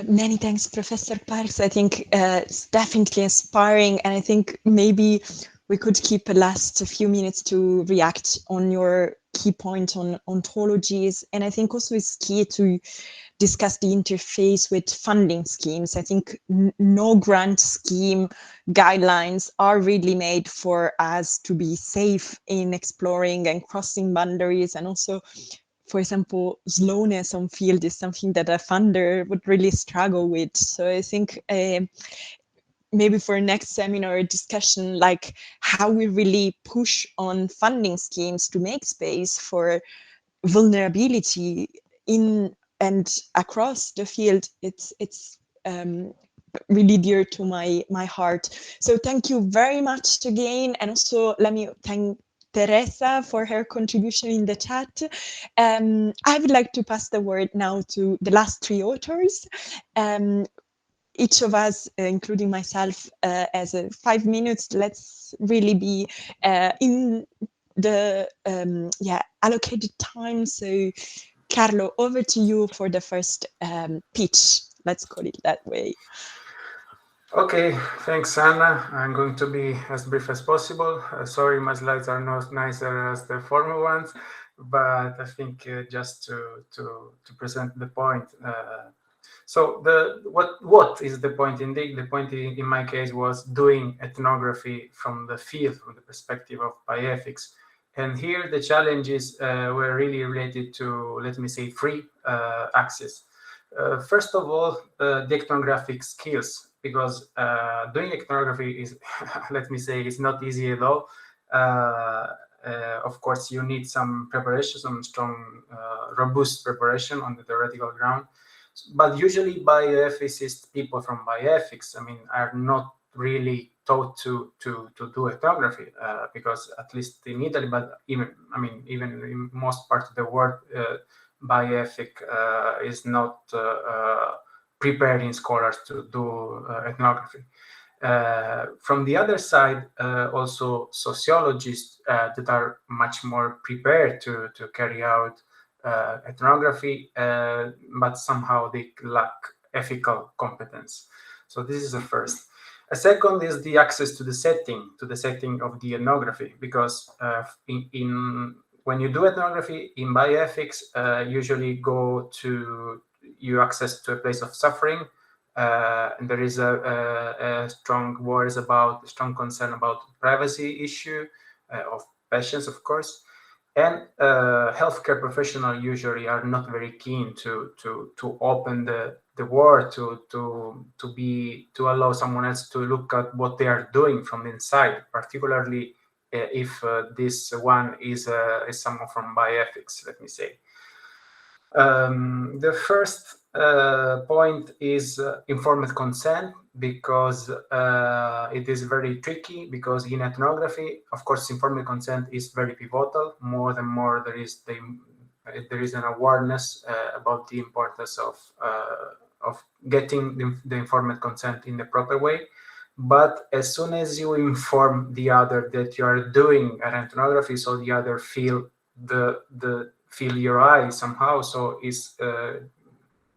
Many thanks, Professor Parks. I think it's definitely inspiring, and I think maybe we could keep a last few minutes to react on your key point on ontologies. And I think also it's key to discuss the interface with funding schemes. I think no grant scheme guidelines are really made for us to be safe in exploring and crossing boundaries. And also, for example, slowness on field is something that a funder would really struggle with. So I think maybe for next seminar discussion, like how we really push on funding schemes to make space for vulnerability in and across the field, it's really dear to my heart. So thank you very much again, and also let me thank Teresa for her contribution in the chat. I would like to pass the word now to the last three authors. Each of us, including myself, as 5 minutes. Let's really be in the allocated time. So Carlo, over to you for the first pitch. Let's call it that way. Okay, thanks, Anna. I'm going to be as brief as possible. Sorry, my slides are not nicer as the former ones, but I think just to present the point. So what is the point indeed? The point in my case was doing ethnography from the field, from the perspective of bioethics. And here the challenges were really related to, let me say, three axes. First of all, the ethnographic skills. because doing ethnography is, let me say, it's not easy at all. Of course, you need some preparation, some strong, robust preparation on the theoretical ground. But usually bioethicists, people from bioethics, I mean, are not really taught to do ethnography, because at least in Italy, but even in most parts of the world, bioethic is not preparing scholars to do ethnography. From the other side, also sociologists that are much more prepared to carry out ethnography, but somehow they lack ethical competence. So this is the first. A second is the access to the setting of the ethnography, because when you do ethnography in bioethics, usually you access to a place of suffering, and there is a strong concern about privacy issue of patients, of course. And healthcare professionals usually are not very keen to open the world to allow someone else to look at what they are doing from inside, particularly if this one is someone from bioethics, let me say. The first point is informed consent, because it is very tricky, because in ethnography, of course, informed consent is very pivotal. More and more there is an awareness about the importance of getting the informed consent in the proper way. But as soon as you inform the other that you are doing an ethnography, so the other feel feel your eye somehow, so is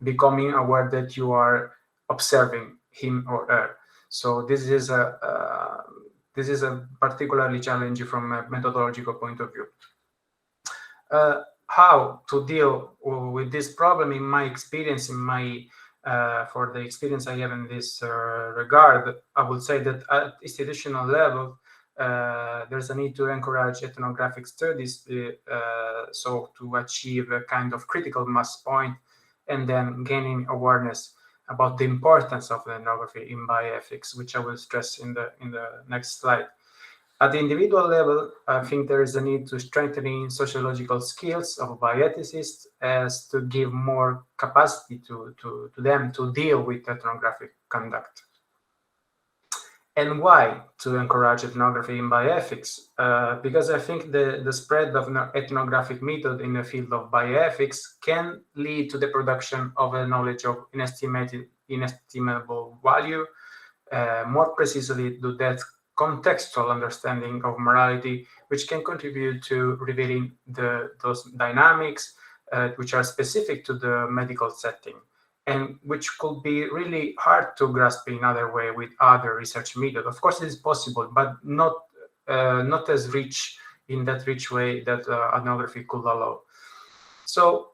becoming aware that you are observing him or her. So this is a particularly challenging from a methodological point of view. How to deal with this problem? In my experience, for the experience I have in this regard, I would say that at institutional level, there's a need to encourage ethnographic studies, so to achieve a kind of critical mass point, and then gaining awareness about the importance of the ethnography in bioethics, which I will stress in the next slide. At the individual level, I think there is a need to strengthening sociological skills of bioethicists, as to give more capacity to them to deal with ethnographic conduct. And why to encourage ethnography in bioethics? Because I think the spread of ethnographic method in the field of bioethics can lead to the production of a knowledge of inestimable value, more precisely to that contextual understanding of morality, which can contribute to revealing those dynamics which are specific to the medical setting, and which could be really hard to grasp in other way with other research methods. Of course, it is possible, but not as rich in that rich way that ethnography could allow. So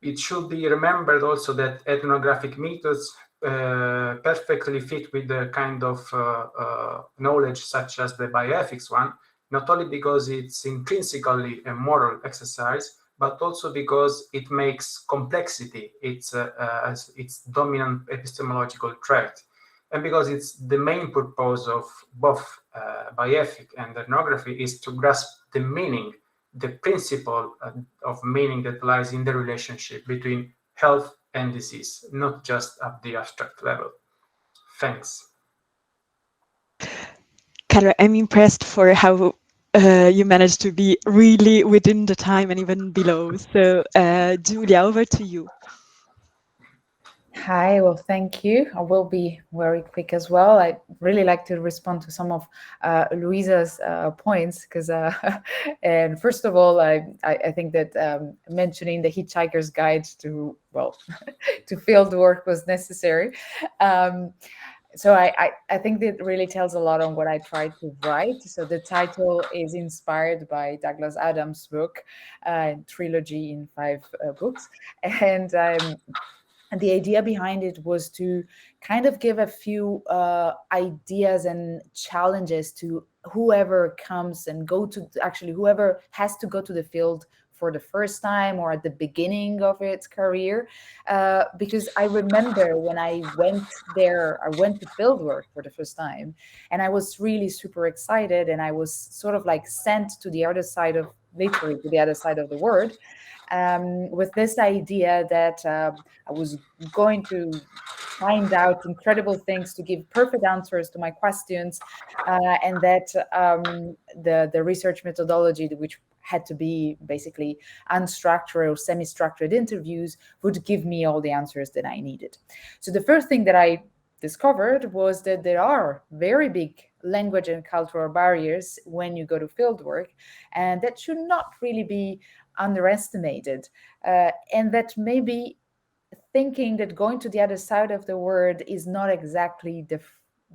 it should be remembered also that ethnographic methods perfectly fit with the kind of knowledge such as the bioethics one, not only because it's intrinsically a moral exercise, but also because it makes complexity its dominant epistemological trait, and because it's the main purpose of both bioethic and ethnography is to grasp the meaning, the principle of meaning that lies in the relationship between health and disease, not just at the abstract level. Thanks. Carlo, I'm impressed for how you managed to be really within the time and even below. So Giulia, over to you. Hi, well, thank you. I will be very quick as well. I'd really like to respond to some of Luisa's points, because, and first of all, I think that mentioning the Hitchhiker's Guide to, well, to Fieldwork was necessary. So I think that really tells a lot on what I tried to write. So the title is inspired by Douglas Adams' book, Trilogy in 5 books. And the idea behind it was to kind of give a few ideas and challenges to whoever comes and whoever has to go to the field for the first time or at the beginning of its career, because I remember when I went there, I went to Fieldwork for the first time, and I was really super excited, and I was sort of like sent to the other side of, literally to the other side of the world, with this idea that I was going to find out incredible things, to give perfect answers to my questions, and that the research methodology, which had to be basically unstructured or semi-structured interviews, would give me all the answers that I needed. So the first thing that I discovered was that there are very big language and cultural barriers when you go to fieldwork, and that should not really be underestimated, and that maybe thinking that going to the other side of the world is not exactly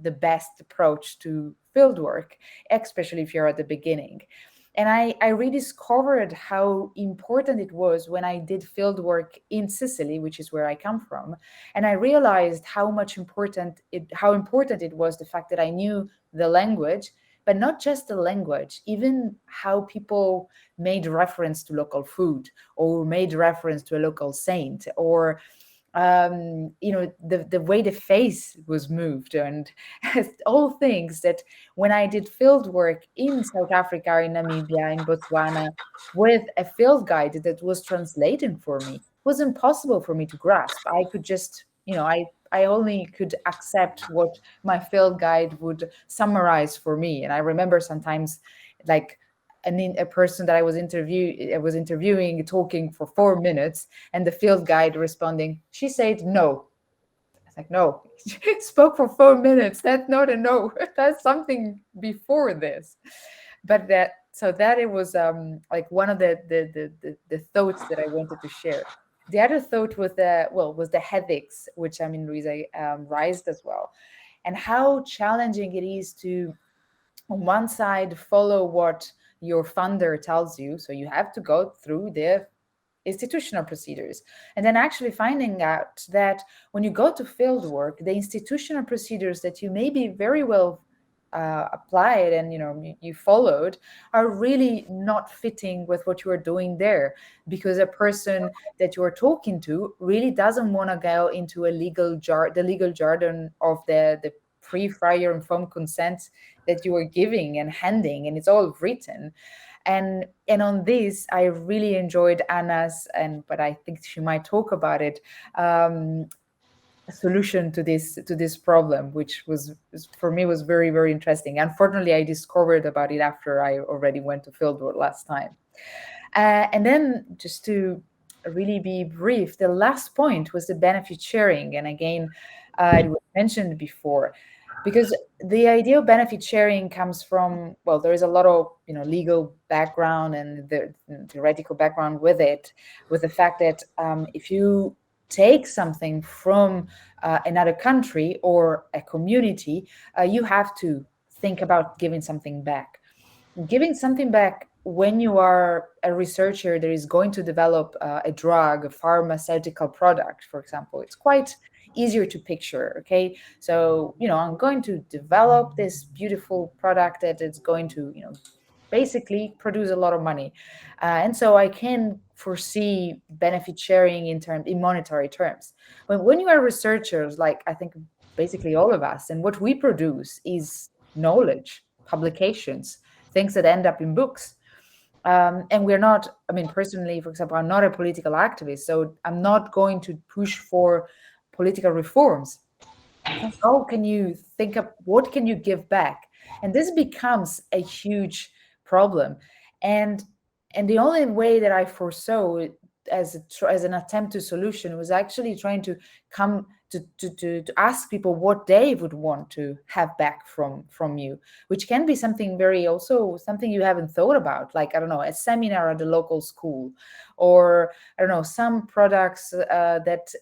the best approach to fieldwork, especially if you're at the beginning. And I rediscovered how important it was when I did fieldwork in Sicily, which is where I come from. And I realized how important it was, the fact that I knew the language, but not just the language, even how people made reference to local food, or made reference to a local saint, or the way the face was moved, and all things that when I did field work in South Africa, in Namibia, in Botswana, with a field guide that was translating for me, it was impossible for me to grasp. I could just, I only could accept what my field guide would summarize for me. And I remember sometimes, like, a person that I was interviewing talking for 4 minutes, and the field guide responding, she said no. I was like, no, spoke for 4 minutes. That's not a no. That's something before this. But that it was like one of the thoughts that I wanted to share. The other thought was the ethics, which Luisa raised as well, and how challenging it is to, on one side, follow what your funder tells you. So you have to go through the institutional procedures, and then actually finding out that when you go to field work, the institutional procedures that you maybe very well applied and you followed are really not fitting with what you are doing there, because a person that you are talking to really doesn't want to go into the legal jargon of the pre-prior informed consent that you are giving and handing, and it's all written. And on this, I really enjoyed Anna's, but I think she might talk about it, a solution to this problem, which was, for me, was very, very interesting. Unfortunately, I discovered about it after I already went to fieldwork last time. And then, just to really be brief, the last point was the benefit sharing. And again, it was mentioned before, because the idea of benefit sharing comes from, well, there is a lot of legal background and the theoretical background with it, with the fact that if you take something from another country or a community, you have to think about giving something back. Giving something back when you are a researcher that is going to develop a drug, a pharmaceutical product, for example, it's quite easier to picture. Okay, so I'm going to develop this beautiful product that is going to basically produce a lot of money, and so I can foresee benefit sharing in monetary terms. But when you are researchers, like I think basically all of us, and what we produce is knowledge, publications, things that end up in books. And we're not, personally, for example, I'm not a political activist, so I'm not going to push for political reforms. How can you think of what can you give back? And this becomes a huge problem. And the only way that I foresaw as an attempt to solution was actually trying to come to ask people what they would want to have back from you, which can be something something you haven't thought about, like, I don't know, a seminar at the local school, or I don't know, some products that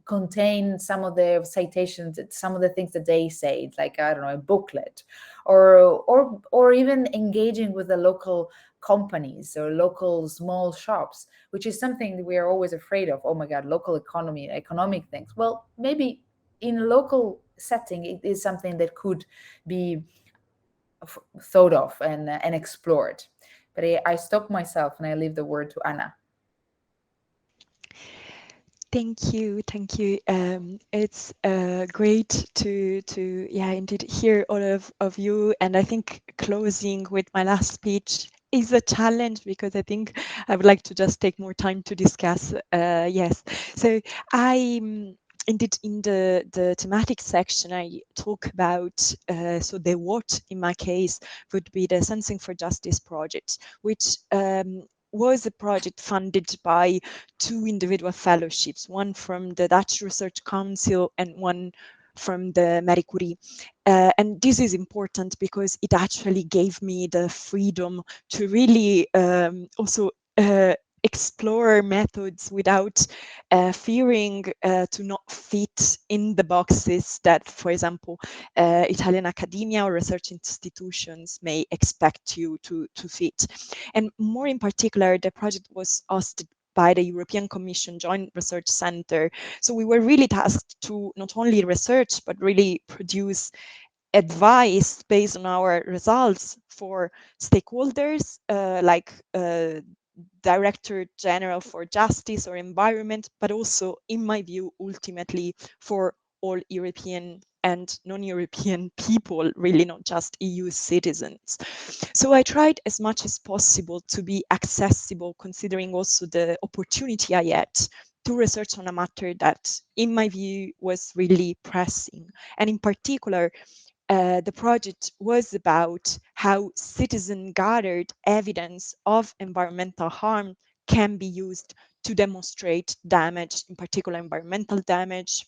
contain some of the citations, some of the things that they say, like, I don't know, a booklet, or even engaging with the local companies or local small shops, which is something that we are always afraid of. Oh my God, local economy, economic things. Well, maybe in a local setting, it is something that could be thought of and explored. But I stop myself and I leave the word to Anna. Thank you, thank you. It's great to indeed hear all of you. And I think closing with my last speech is a challenge, because I think I would like to just take more time to discuss. Yes, so I indeed in the thematic section I talk about so the what in my case would be the Sensing for Justice project, which was a project funded by 2 individual fellowships, one from the Dutch Research Council and one from the Marie Curie. And this is important because it actually gave me the freedom to really also explore methods without fearing to not fit in the boxes that, for example, Italian academia or research institutions may expect you to fit. And more in particular, the project was hosted by the European Commission Joint Research Center. So we were really tasked to not only research, but really produce advice based on our results for stakeholders like Director General for Justice or Environment, but also, in my view, ultimately for all European and non-European people, really not just EU citizens. So I tried as much as possible to be accessible, considering also the opportunity I had to research on a matter that, in my view, was really pressing. And in particular, the project was about how citizen-gathered evidence of environmental harm can be used to demonstrate damage, in particular environmental damage,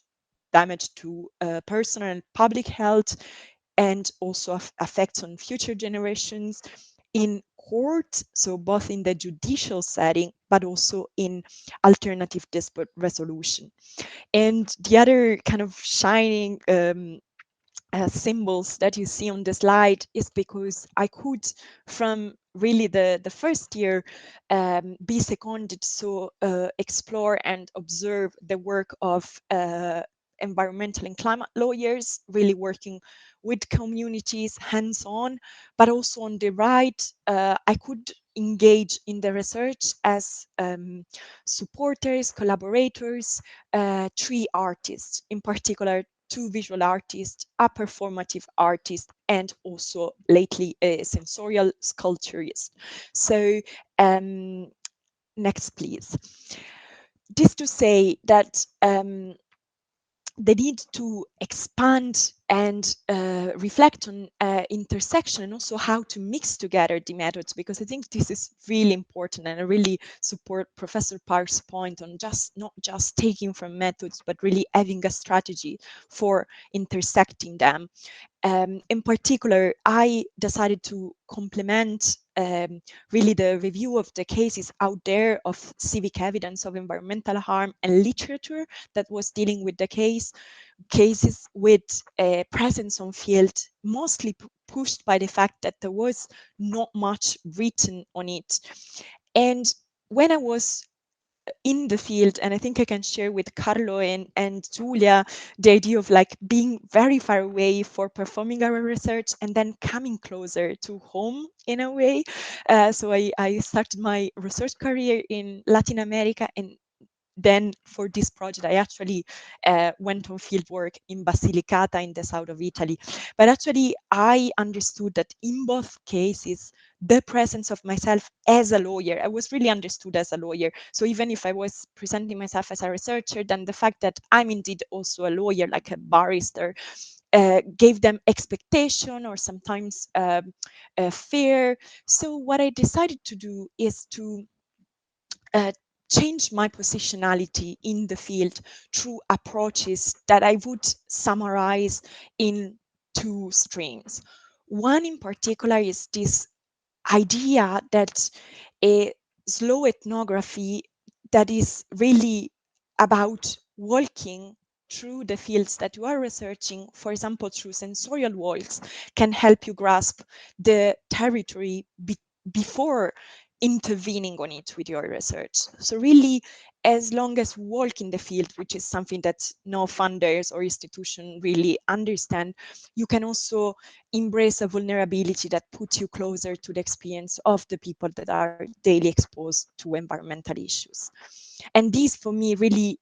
damage to personal and public health, and also effects on future generations in court, so both in the judicial setting, but also in alternative dispute resolution. And the other kind of shining symbols that you see on the slide is because I could, from really the first year, be seconded, so explore and observe the work of environmental and climate lawyers, really working with communities hands-on, but also on the right, I could engage in the research as supporters, collaborators, 3 artists, in particular 2 visual artists, a performative artist, and also lately a sensorial sculpturist. So next, please. This to say that the need to expand and reflect on intersection, and also how to mix together the methods, because I think this is really important, and I really support Professor Park's point on not just taking from methods, but really having a strategy for intersecting them. In particular, I decided to complement really the review of the cases out there of civic evidence of environmental harm and literature that was dealing with the cases with a presence on field, mostly pushed by the fact that there was not much written on it. And when I was in the field, and I think I can share with Carlo and Giulia the idea of like being very far away for performing our research and then coming closer to home in a way. So I started my research career in Latin America, and then for this project, I actually went on fieldwork in Basilicata in the south of Italy. But actually, I understood that in both cases, the presence of myself as a lawyer, I was really understood as a lawyer. So even if I was presenting myself as a researcher, then the fact that I'm indeed also a lawyer, like a barrister, gave them expectation or sometimes fear. So what I decided to do is to change my positionality in the field through approaches that I would summarize in 2 streams. One in particular is this idea that a slow ethnography that is really about walking through the fields that you are researching, for example, through sensorial walks, can help you grasp the territory before intervening on it with your research. So really as long as we walk in the field, which is something that no funders or institution really understand, you can also embrace a vulnerability that puts you closer to the experience of the people that are daily exposed to environmental issues. And this, for me, really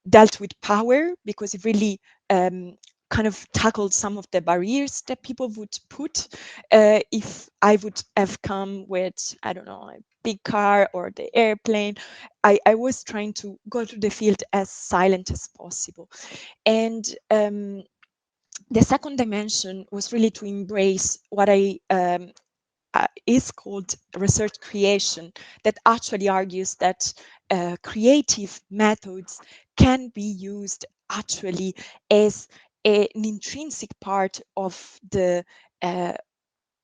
dealt with power, because it really kind of tackled some of the barriers that people would put if I would have come with, I don't know, a big car or the airplane. I was trying to go to the field as silent as possible. And the second dimension was really to embrace what is called research creation, that actually argues that creative methods can be used actually as an intrinsic part of the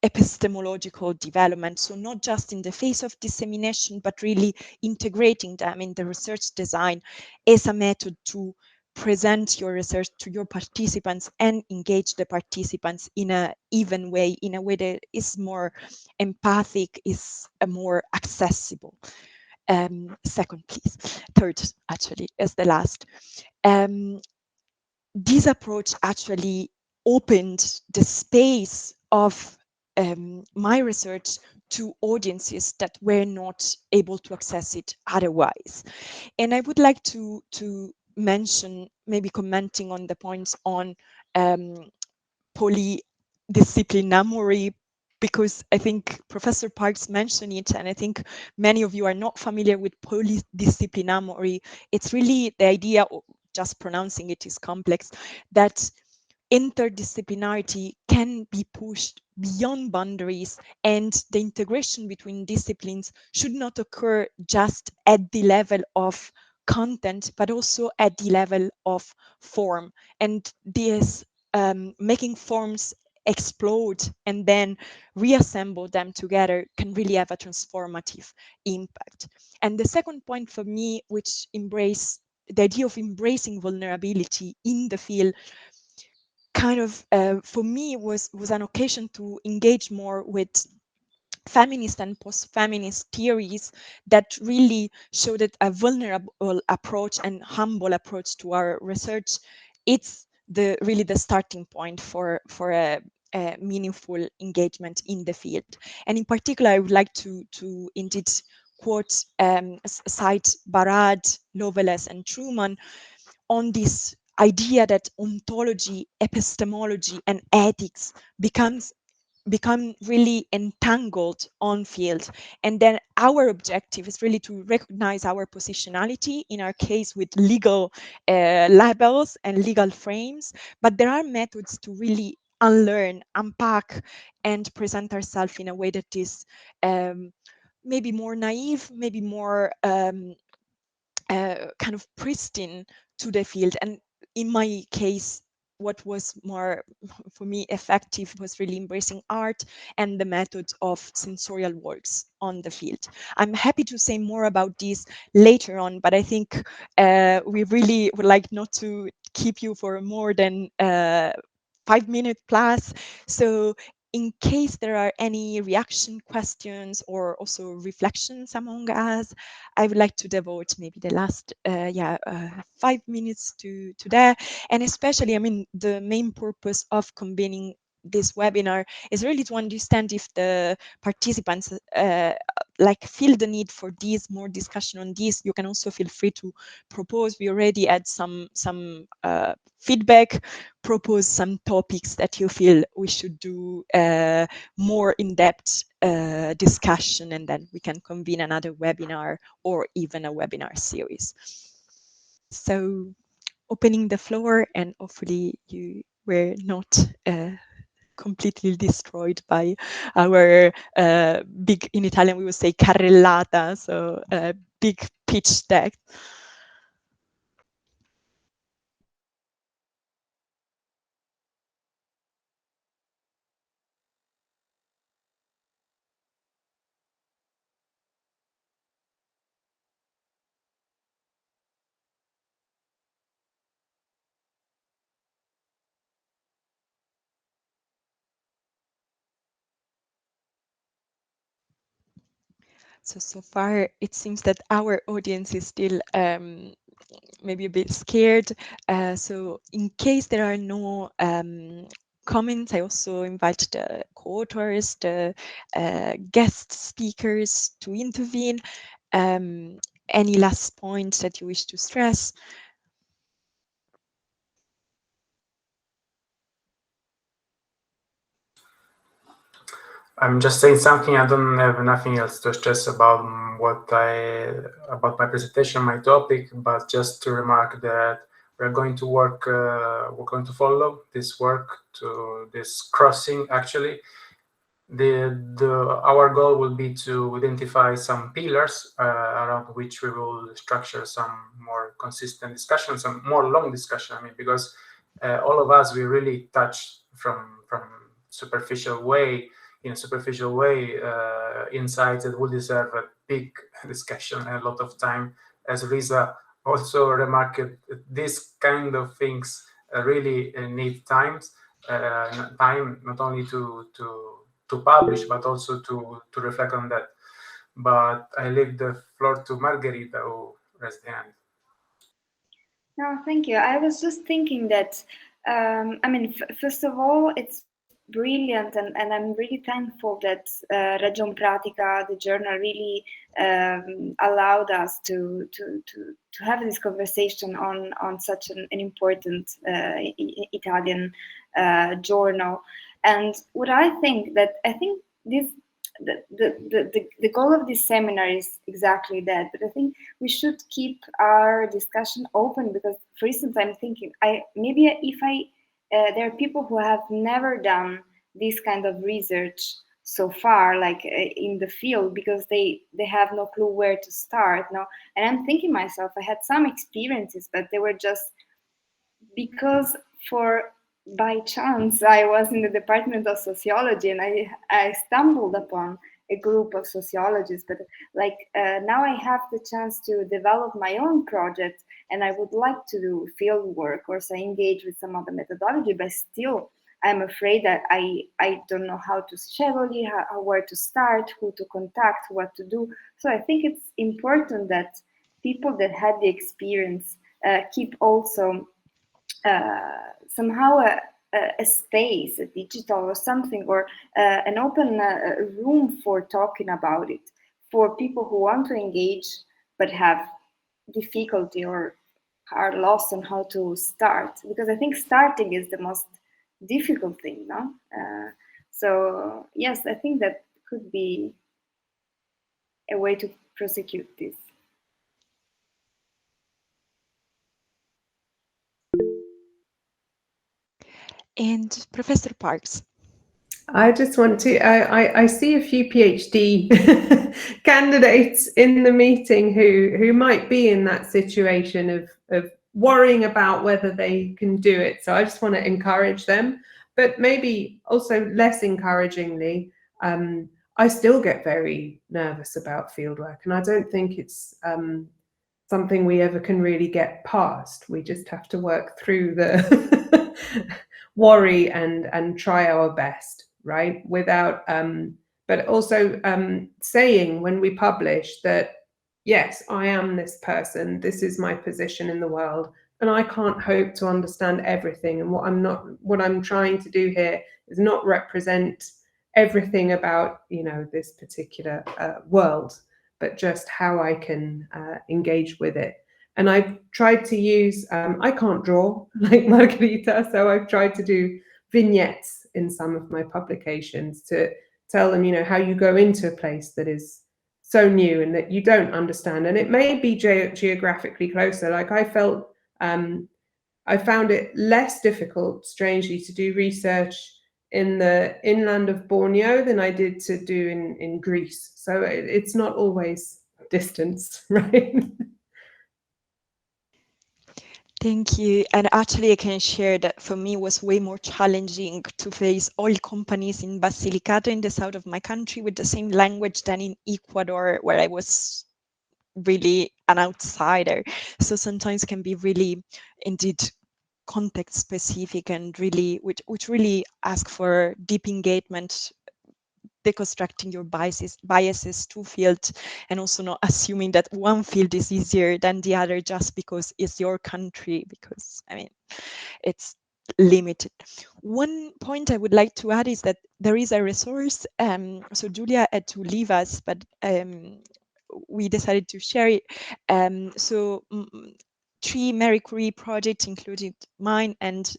epistemological development. So not just in the phase of dissemination, but really integrating them in the research design as a method to present your research to your participants and engage the participants in an even way, in a way that is more empathic, is more accessible. Second, please. Third, actually, as the last. This approach actually opened the space of my research to audiences that were not able to access it otherwise. And I would like to mention, maybe commenting on the points on polydisciplinarity, because I think Professor Parks mentioned it, and I think many of you are not familiar with polydisciplinarity. It's really the idea, just pronouncing it is complex, that interdisciplinarity can be pushed beyond boundaries, and the integration between disciplines should not occur just at the level of content, but also at the level of form. And this making forms explode and then reassemble them together can really have a transformative impact. And the second point for me, which embrace the idea of embracing vulnerability in the field, kind of for me was an occasion to engage more with feminist and post-feminist theories that really show that a vulnerable approach and humble approach to our research, it's really the starting point for a meaningful engagement in the field. And in particular, I would like to indeed quote, cite Barad, Lovelace, and Truman on this idea that ontology, epistemology, and ethics become really entangled on field. And then our objective is really to recognize our positionality, in our case with legal labels and legal frames, but there are methods to really unlearn, unpack, and present ourselves in a way that is maybe more naive, maybe more kind of pristine to the field. And in my case, what was more for me effective was really embracing art and the methods of sensorial works on the field. I'm happy to say more about this later on, but I think we really would like not to keep you for more than 5 minutes plus. So in case there are any reaction questions or also reflections among us, I would like to devote maybe the last 5 minutes to that. And especially, I mean, the main purpose of convening this webinar is really to understand if the participants like feel the need for this, more discussion on this. You can also feel free to propose. We already had some feedback, propose some topics that you feel we should do more in-depth discussion, and then we can convene another webinar or even a webinar series. So opening the floor, and hopefully you were not completely destroyed by our big, in Italian we would say carrellata, so big pitch deck. So far, it seems that our audience is still maybe a bit scared. So in case there are no comments, I also invite the co-authors, the guest speakers to intervene. Any last points that you wish to stress? I'm just saying something. I don't have nothing else to stress about about my presentation, my topic, but just to remark that we're going to work. We're going to follow this work to this crossing. Actually, our goal will be to identify some pillars around which we will structure some more consistent discussion, some more long discussion. I mean, because all of us, we really touch from superficial way. In a superficial way, insights that will deserve a big discussion and a lot of time. As Lisa also remarked, these kind of things really need time not only to publish, but also to reflect on that. But I leave the floor to Margherita, who raised the hand. No, thank you. I was just thinking that, I mean, first of all, it's brilliant, and I'm really thankful that Region Pratica, the journal, really allowed us to have this conversation on such an important Italian journal. And what I think this. The goal of this seminar is exactly that, but I think we should keep our discussion open, because, for instance, I'm thinking there are people who have never done this kind of research so far, like in the field, because they have no clue where to start. No, and I'm thinking myself, I had some experiences, but they were just because by chance I was in the Department of Sociology, and I stumbled upon a group of sociologists, but now I have the chance to develop my own project, and I would like to do field work, or so I engage with some other methodology, but still I'm afraid that I don't know how to schedule it, where to start, who to contact, what to do. So I think it's important that people that had the experience keep also somehow a space, a digital or something, or an open room for talking about it for people who want to engage but have difficulty or are lost on how to start. Because I think starting is the most difficult thing, no? So yes, I think that could be a way to prosecute this. And Professor Parks. I just want to, I see a few PhD candidates in the meeting who might be in that situation of worrying about whether they can do it. So I just want to encourage them, but maybe also less encouragingly, I still get very nervous about fieldwork, and I don't think it's something we ever can really get past. We just have to work through the worry and try our best, right? Without, but also saying when we publish that, yes, I am this person, this is my position in the world, and I can't hope to understand everything. And what I'm trying to do here is not represent everything about, this particular world, but just how I can engage with it. And I've tried to use, I can't draw like Margherita, so I've tried to do vignettes in some of my publications to tell them, how you go into a place that is so new and that you don't understand. And it may be geographically closer. Like I felt, I found it less difficult, strangely, to do research in the inland of Borneo than I did to do in Greece. So it's not always distance, right? Thank you. And actually, I can share that for me it was way more challenging to face oil companies in Basilicata in the south of my country with the same language than in Ecuador, where I was really an outsider. So sometimes can be really, indeed, context specific and really, which really ask for deep engagement deconstructing your biases to fields, and also not assuming that one field is easier than the other just because it's your country, because I mean, it's limited. One point I would like to add is that there is a resource. So Julia had to leave us, but we decided to share it. So 3 Marie Curie projects, including mine and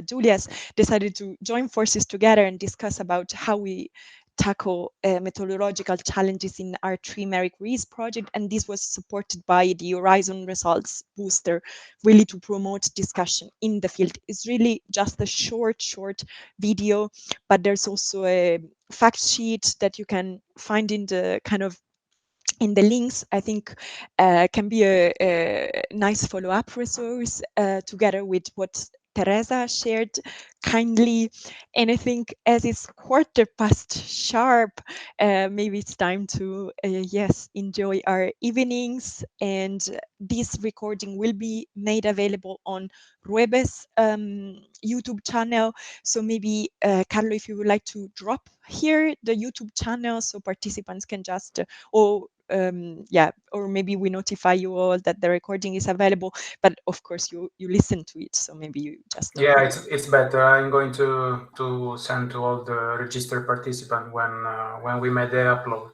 Julia's, decided to join forces together and discuss about how we tackle methodological challenges in our 3 Marie Curie's project, and this was supported by the Horizon Results Booster, really to promote discussion in the field. It's really just a short video, but there's also a fact sheet that you can find in the in the links. I think can be a nice follow-up resource together with what Teresa shared kindly. And I think as it's 1:15 sharp, maybe it's time to yes, enjoy our evenings. And this recording will be made available on RUEBES YouTube channel. So maybe Carlo, if you would like to drop here the YouTube channel so participants can just yeah, or maybe we notify you all that the recording is available, but of course you listen to it, so maybe you just don't know. It's better. I'm going to send to all the registered participants when we made the upload.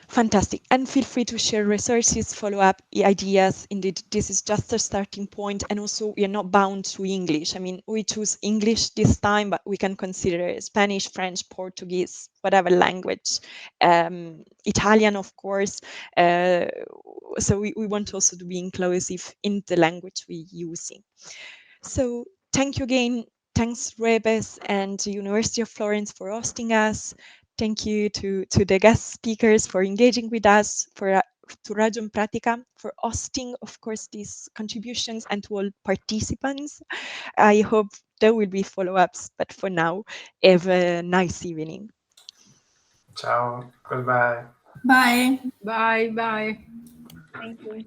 Fantastic. And feel free to share resources, follow up ideas. Indeed, this is just a starting point. And also, we are not bound to English. I mean, we choose English this time, but we can consider Spanish, French, Portuguese, whatever language, Italian, of course. So we want also to be inclusive in the language we're using. So thank you again. Thanks, RUEBES and the University of Florence for hosting us. Thank you to the guest speakers for engaging with us, to Ragion Pratica for hosting, of course, these contributions, and to all participants. I hope there will be follow-ups, but for now, have a nice evening. Ciao. Goodbye. Bye. Bye. Thank you.